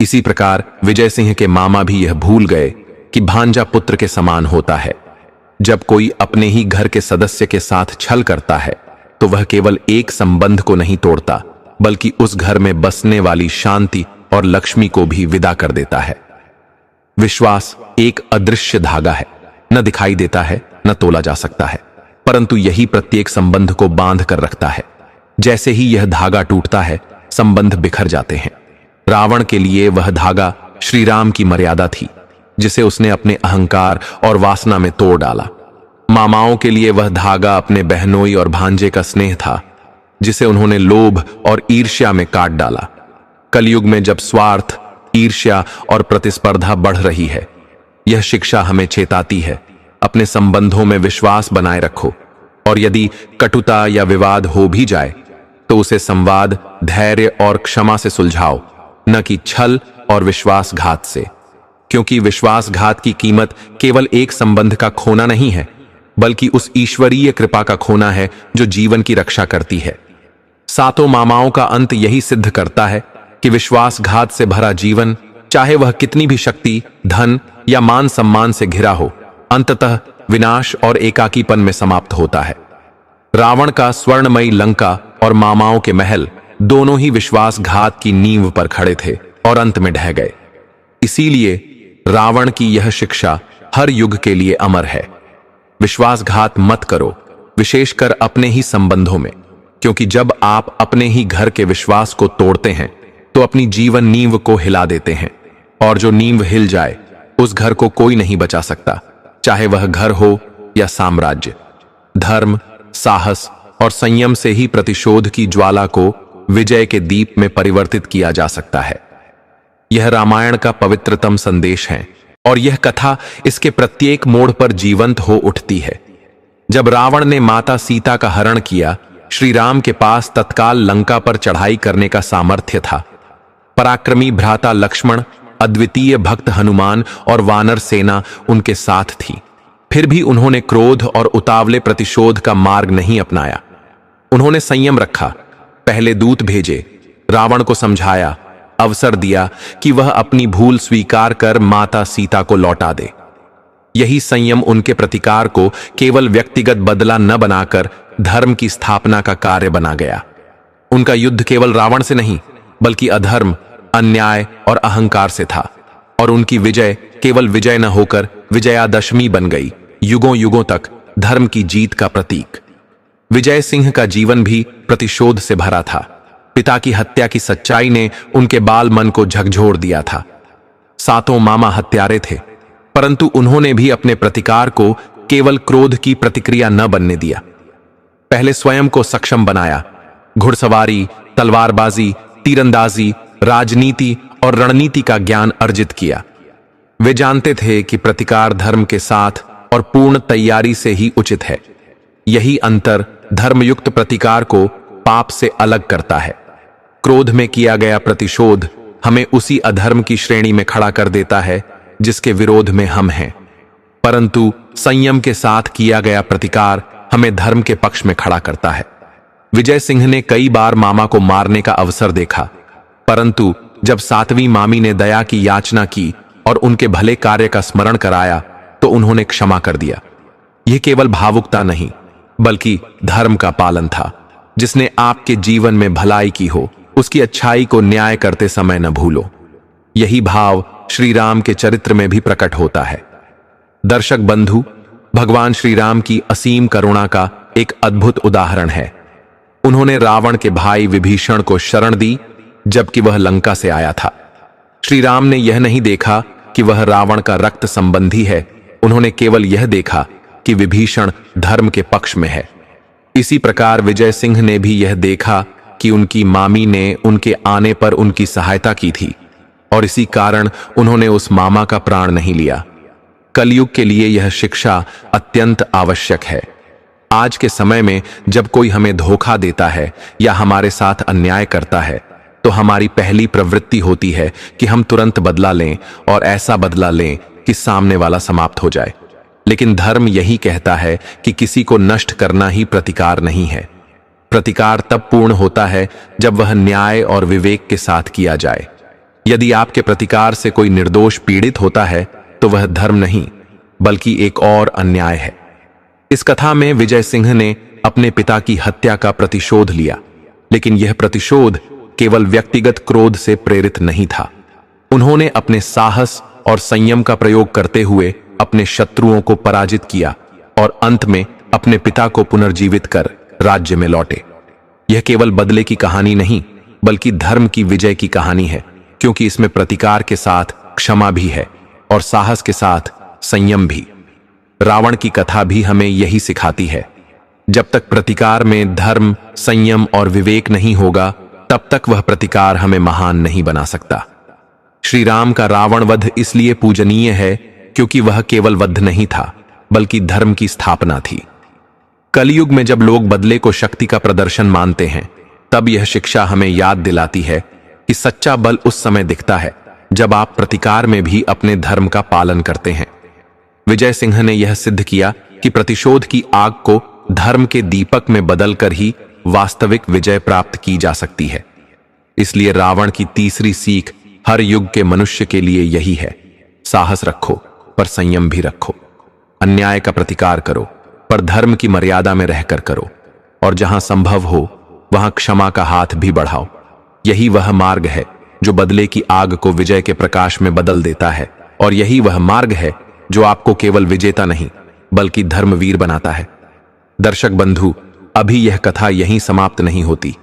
इसी प्रकार विजय सिंह के मामा भी यह भूल गए कि भांजा पुत्र के समान होता है। जब कोई अपने ही घर के सदस्य के साथ छल करता है तो वह केवल एक संबंध को नहीं तोड़ता, बल्कि उस घर में बसने वाली शांति और लक्ष्मी को भी विदा कर देता है। विश्वास एक अदृश्य धागा है, न दिखाई देता है, न तोला जा सकता है, परंतु यही प्रत्येक संबंध को बांध कर रखता है। जैसे ही यह धागा टूटता है, संबंध बिखर जाते हैं। रावण के लिए वह धागा श्री राम की मर्यादा थी, जिसे उसने अपने अहंकार और वासना में तोड़ डाला। मामाओं के लिए वह धागा अपने बहनोई और भांजे का स्नेह था, जिसे उन्होंने लोभ और ईर्ष्या में काट डाला। कलयुग में जब स्वार्थ, ईर्ष्या और प्रतिस्पर्धा बढ़ रही है, यह शिक्षा हमें चेताती है, अपने संबंधों में विश्वास बनाए रखो, और यदि कटुता या विवाद हो भी जाए तो उसे संवाद, धैर्य और क्षमा से सुलझाओ, न कि छल और विश्वासघात से। क्योंकि विश्वासघात की कीमत केवल एक संबंध का खोना नहीं है, बल्कि उस ईश्वरीय कृपा का खोना है जो जीवन की रक्षा करती है। सातों मामाओं का अंत यही सिद्ध करता है कि विश्वासघात से भरा जीवन, चाहे वह कितनी भी शक्ति, धन या मान सम्मान से घिरा हो, अंततः विनाश और एकाकीपन में समाप्त होता है। रावण का स्वर्णमयी लंका और मामाओं के महल दोनों ही विश्वासघात की नींव पर खड़े थे और अंत में ढह गए। इसीलिए रावण की यह शिक्षा हर युग के लिए अमर है। विश्वासघात मत करो, विशेषकर अपने ही संबंधों में, क्योंकि जब आप अपने ही घर के विश्वास को तोड़ते हैं तो अपनी जीवन नींव को हिला देते हैं, और जो नींव हिल जाए उस घर को कोई नहीं बचा सकता, चाहे वह घर हो या साम्राज्य। धर्म, साहस और संयम से ही प्रतिशोध की ज्वाला को विजय के दीप में परिवर्तित किया जा सकता है। यह रामायण का पवित्रतम संदेश है, और यह कथा इसके प्रत्येक मोड़ पर जीवंत हो उठती है। जब रावण ने माता सीता का हरण किया, श्री राम के पास तत्काल लंका पर चढ़ाई करने का सामर्थ्य था। पराक्रमी भ्राता लक्ष्मण, अद्वितीय भक्त हनुमान और वानर सेना उनके साथ थी। फिर भी उन्होंने क्रोध और उतावले प्रतिशोध का मार्ग नहीं अपनाया। उन्होंने संयम रखा, पहले दूत भेजे, रावण को समझाया, अवसर दिया कि वह अपनी भूल स्वीकार कर माता सीता को लौटा दे। यही संयम उनके प्रतिकार को केवल व्यक्तिगत बदला न बनाकर धर्म की स्थापना का कार्य बना गया। उनका युद्ध केवल रावण से नहीं, बल्कि अधर्म, अन्याय और अहंकार से था, और उनकी विजय केवल विजय न होकर विजयादशमी बन गई, युगों युगों तक धर्म की जीत का प्रतीक। विजय सिंह का जीवन भी प्रतिशोध से भरा था। पिता की हत्या की सच्चाई ने उनके बाल मन को झकझोर दिया था। सातों मामा हत्यारे थे, परंतु उन्होंने भी अपने प्रतिकार को केवल क्रोध की प्रतिक्रिया न बनने दिया। पहले स्वयं को सक्षम बनाया, घुड़सवारी, तलवारबाजी, तीरंदाजी, राजनीति और रणनीति का ज्ञान अर्जित किया। वे जानते थे कि प्रतिकार धर्म के साथ और पूर्ण तैयारी से ही उचित है। यही अंतर धर्मयुक्त प्रतिकार को पाप से अलग करता है। क्रोध में किया गया प्रतिशोध हमें उसी अधर्म की श्रेणी में खड़ा कर देता है जिसके विरोध में हम हैं, परंतु संयम के साथ किया गया प्रतिकार हमें धर्म के पक्ष में खड़ा करता है। विजय सिंह ने कई बार मामा को मारने का अवसर देखा, परंतु जब सातवीं मामी ने दया की याचना की और उनके भले कार्य का स्मरण कराया तो उन्होंने क्षमा कर दिया। यह केवल भावुकता नहीं, बल्कि धर्म का पालन था। जिसने आपके जीवन में भलाई की हो, उसकी अच्छाई को न्याय करते समय न भूलो। यही भाव श्री राम के चरित्र में भी प्रकट होता है। दर्शक बंधु, भगवान श्री राम की असीम करुणा का एक अद्भुत उदाहरण है। उन्होंने रावण के भाई विभीषण को शरण दी जबकि वह लंका से आया था। श्री राम ने यह नहीं देखा कि वह रावण का रक्त संबंधी है, उन्होंने केवल यह देखा कि विभीषण धर्म के पक्ष में है। इसी प्रकार विजय सिंह ने भी यह देखा कि उनकी मामी ने उनके आने पर उनकी सहायता की थी, और इसी कारण उन्होंने उस मामा का प्राण नहीं लिया। कलयुग के लिए यह शिक्षा अत्यंत आवश्यक है। आज के समय में जब कोई हमें धोखा देता है या हमारे साथ अन्याय करता है, तो हमारी पहली प्रवृत्ति होती है कि हम तुरंत बदला लें, और ऐसा बदला लें कि सामने वाला समाप्त हो जाए। लेकिन धर्म यही कहता है कि किसी को नष्ट करना ही प्रतिकार नहीं है। प्रतिकार तब पूर्ण होता है जब वह न्याय और विवेक के साथ किया जाए। यदि आपके प्रतिकार से कोई निर्दोष पीड़ित होता है तो वह धर्म नहीं, बल्कि एक और अन्याय है। इस कथा में विजय सिंह ने अपने पिता की हत्या का प्रतिशोध लिया, लेकिन यह प्रतिशोध केवल व्यक्तिगत क्रोध से प्रेरित नहीं था। उन्होंने अपने साहस और संयम का प्रयोग करते हुए अपने शत्रुओं को पराजित किया और अंत में अपने पिता को पुनर्जीवित कर राज्य में लौटे। यह केवल बदले की कहानी नहीं, बल्कि धर्म की विजय की कहानी है, क्योंकि इसमें प्रतिकार के साथ क्षमा भी है और साहस के साथ संयम भी। रावण की कथा भी हमें यही सिखाती है। जब तक प्रतिकार में धर्म, संयम और विवेक नहीं होगा, तब तक वह प्रतिकार हमें महान नहीं बना सकता। श्री राम का रावण वध इसलिए पूजनीय है क्योंकि वह केवल वध नहीं था, बल्कि धर्म की स्थापना थी। कलयुग में जब लोग बदले को शक्ति का प्रदर्शन मानते हैं, तब यह शिक्षा हमें याद दिलाती है कि सच्चा बल उस समय दिखता है जब आप प्रतिकार में भी अपने धर्म का पालन करते हैं। विजय सिंह ने यह सिद्ध किया कि प्रतिशोध की आग को धर्म के दीपक में बदलकर ही वास्तविक विजय प्राप्त की जा सकती है। इसलिए रावण की तीसरी सीख हर युग के मनुष्य के लिए यही है: साहस रखो पर संयम भी रखो। अन्याय का प्रतिकार करो पर धर्म की मर्यादा में रहकर करो, और जहां संभव हो वहां क्षमा का हाथ भी बढ़ाओ। यही वह मार्ग है जो बदले की आग को विजय के प्रकाश में बदल देता है, और यही वह मार्ग है जो आपको केवल विजेता नहीं बल्कि धर्मवीर बनाता है। दर्शक बंधु, अभी यह कथा यहीं समाप्त नहीं होती।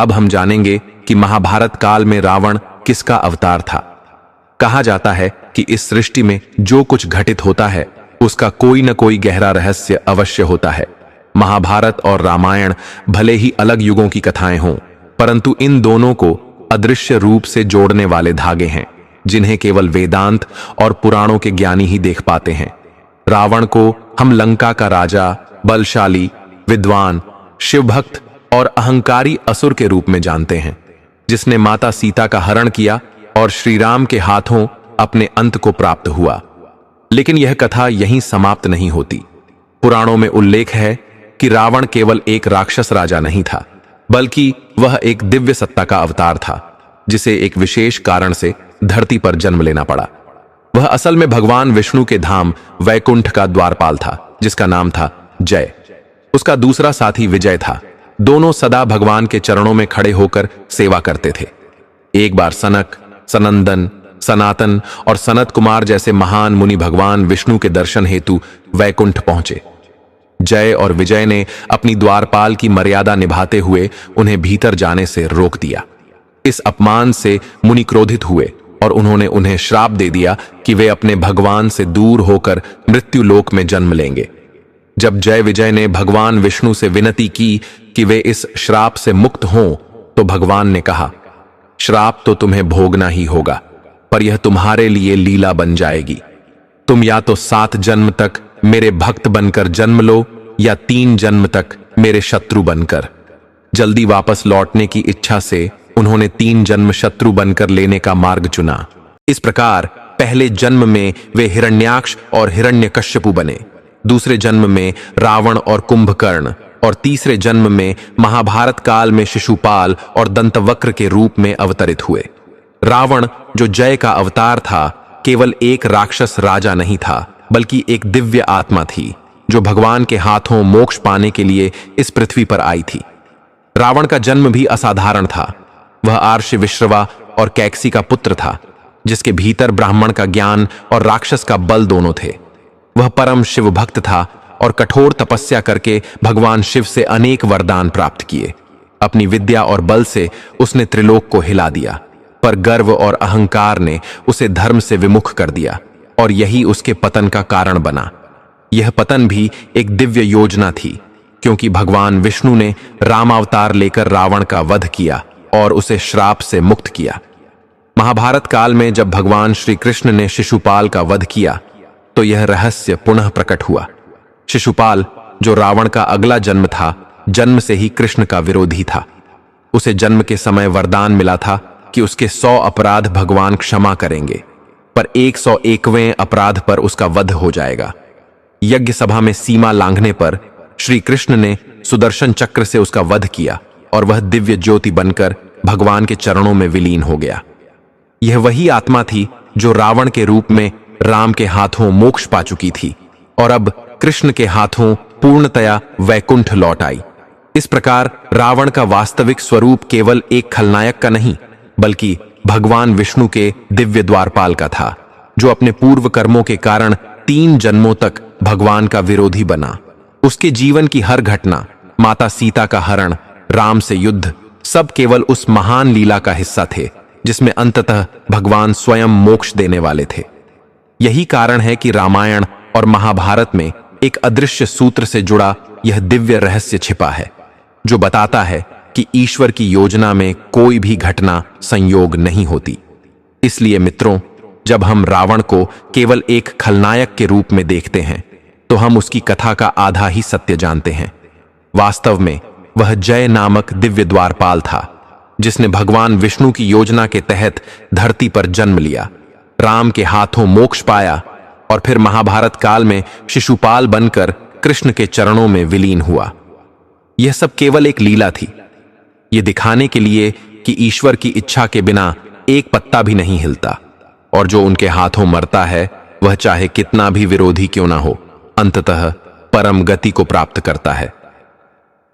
अब हम जानेंगे कि महाभारत काल में रावण किसका अवतार था। कहा जाता है कि इस सृष्टि में जो कुछ घटित होता है उसका कोई न कोई गहरा रहस्य अवश्य होता है। महाभारत और रामायण भले ही अलग युगों की कथाएं हों, परंतु इन दोनों को अदृश्य रूप से जोड़ने वाले धागे हैं जिन्हें केवल वेदांत और पुराणों के ज्ञानी ही देख पाते हैं। रावण को हम लंका का राजा, बलशाली, विद्वान, शिवभक्त और अहंकारी असुर के रूप में जानते हैं, जिसने माता सीता का हरण किया और श्री राम के हाथों अपने अंत को प्राप्त हुआ। लेकिन यह कथा यहीं समाप्त नहीं होती। पुराणों में उल्लेख है कि रावण केवल एक राक्षस राजा नहीं था, बल्कि वह एक दिव्य सत्ता का अवतार था, जिसे एक विशेष कारण से धरती पर जन्म लेना पड़ा। वह असल में भगवान विष्णु के धाम वैकुंठ का द्वारपाल था, जिसका नाम था जय। उसका दूसरा साथी विजय था। दोनों सदा भगवान के चरणों में खड़े होकर सेवा करते थे। एक बार सनक, सनंदन, सनातन और सनत कुमार जैसे महान मुनि भगवान विष्णु के दर्शन हेतु वैकुंठ पहुंचे। जय और विजय ने अपनी द्वारपाल की मर्यादा निभाते हुए उन्हें भीतर जाने से रोक दिया। इस अपमान से मुनि क्रोधित हुए और उन्होंने उन्हें श्राप दे दिया कि वे अपने भगवान से दूर होकर मृत्यु लोक में जन्म लेंगे। जब जय विजय ने भगवान विष्णु से विनती की कि वे इस श्राप से मुक्त हों, तो भगवान ने कहा, श्राप तो तुम्हें भोगना ही होगा, पर यह तुम्हारे लिए लीला बन जाएगी। तुम या तो 7 जन्म तक मेरे भक्त बनकर जन्म लो या 3 जन्म तक मेरे शत्रु बनकर। जल्दी वापस लौटने की इच्छा से उन्होंने 3 जन्म शत्रु बनकर लेने का मार्ग चुना। इस प्रकार पहले जन्म में वे हिरण्याक्ष और हिरण्यकश्यपु बने, दूसरे जन्म में रावण और कुंभकर्ण और तीसरे जन्म में महाभारत काल में शिशुपाल और दंतवक्र के रूप में अवतरित हुए। रावण, जो जय का अवतार था, केवल एक राक्षस राजा नहीं था, बल्कि एक दिव्य आत्मा थी जो भगवान के हाथों मोक्ष पाने के लिए इस पृथ्वी पर आई थी। रावण का जन्म भी असाधारण था। वह आर्ष विश्रवा और कैकसी का पुत्र था, जिसके भीतर ब्राह्मण का ज्ञान और राक्षस का बल दोनों थे। वह परम शिव भक्त था और कठोर तपस्या करके भगवान शिव से अनेक वरदान प्राप्त किए। अपनी विद्या और बल से उसने त्रिलोक को हिला दिया, पर गर्व और अहंकार ने उसे धर्म से विमुख कर दिया और यही उसके पतन का कारण बना। यह पतन भी एक दिव्य योजना थी, क्योंकि भगवान विष्णु ने रामावतार लेकर रावण का वध किया और उसे श्राप से मुक्त किया। महाभारत काल में जब भगवान श्री कृष्ण ने शिशुपाल का वध किया, तो यह रहस्य पुनः प्रकट हुआ। शिशुपाल, जो रावण का अगला जन्म था, जन्म से ही कृष्ण का विरोधी था। उसे जन्म के समय वरदान मिला था कि उसके 100 अपराध भगवान क्षमा करेंगे, पर 101वें अपराध पर उसका वध हो जाएगा। यज्ञ सभा में सीमा लांघने पर श्री कृष्ण ने सुदर्शन चक्र से उसका वध किया और वह दिव्य ज्योति बनकर भगवान के चरणों में विलीन हो गया। यह वही आत्मा थी जो रावण के रूप में राम के हाथों मोक्ष पा चुकी थी और अब कृष्ण के हाथों पूर्णतया वैकुंठ लौट आई। इस प्रकार रावण का वास्तविक स्वरूप केवल एक खलनायक का नहीं, बल्कि भगवान विष्णु के दिव्य द्वारपाल का था, जो अपने पूर्व कर्मों के कारण 3 जन्मों तक भगवान का विरोधी बना। उसके जीवन की हर घटना, माता सीता का हरण, राम से युद्ध, सब केवल उस महान लीला का हिस्सा थे जिसमें अंततः भगवान स्वयं मोक्ष देने वाले थे। यही कारण है कि रामायण और महाभारत में एक अदृश्य सूत्र से जुड़ा यह दिव्य रहस्य छिपा है, जो बताता है कि ईश्वर की योजना में कोई भी घटना संयोग नहीं होती। इसलिए मित्रों, जब हम रावण को केवल एक खलनायक के रूप में देखते हैं, तो हम उसकी कथा का आधा ही सत्य जानते हैं। वास्तव में वह जय नामक दिव्य द्वारपाल था, जिसने भगवान विष्णु की योजना के तहत धरती पर जन्म लिया, राम के हाथों मोक्ष पाया और फिर महाभारत काल में शिशुपाल बनकर कृष्ण के चरणों में विलीन हुआ। यह सब केवल एक लीला थी, ये दिखाने के लिए कि ईश्वर की इच्छा के बिना एक पत्ता भी नहीं हिलता और जो उनके हाथों मरता है, वह चाहे कितना भी विरोधी क्यों ना हो, अंततः परम गति को प्राप्त करता है।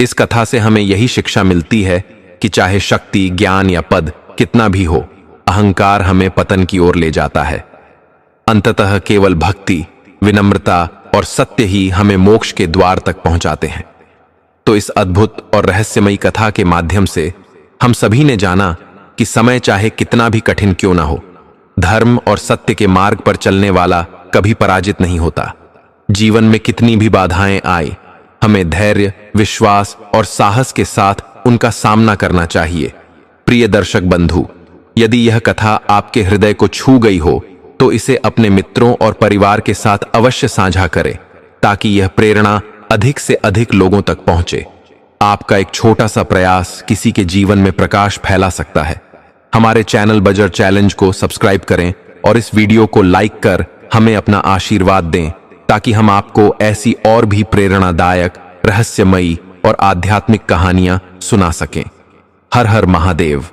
इस कथा से हमें यही शिक्षा मिलती है कि चाहे शक्ति, ज्ञान या पद कितना भी हो, अहंकार हमें पतन की ओर ले जाता है। अंततः केवल भक्ति, विनम्रता और सत्य ही हमें मोक्ष के द्वार तक पहुंचाते हैं। तो इस अद्भुत और रहस्यमयी कथा के माध्यम से हम सभी ने जाना कि समय चाहे कितना भी कठिन क्यों ना हो, धर्म और सत्य के मार्ग पर चलने वाला कभी पराजित नहीं होता। जीवन में कितनी भी बाधाएं आए, हमें धैर्य, विश्वास और साहस के साथ उनका सामना करना चाहिए। प्रिय दर्शक बंधु, यदि यह कथा आपके हृदय को छू गई हो तो इसे अपने मित्रों और परिवार के साथ अवश्य साझा करें, ताकि यह प्रेरणा अधिक से अधिक लोगों तक पहुंचे। आपका एक छोटा सा प्रयास किसी के जीवन में प्रकाश फैला सकता है। हमारे चैनल बजर चैलेंज को सब्सक्राइब करें और इस वीडियो को लाइक कर हमें अपना आशीर्वाद दें, ताकि हम आपको ऐसी और भी प्रेरणादायक, रहस्यमयी और आध्यात्मिक कहानियां सुना सकें। हर हर महादेव।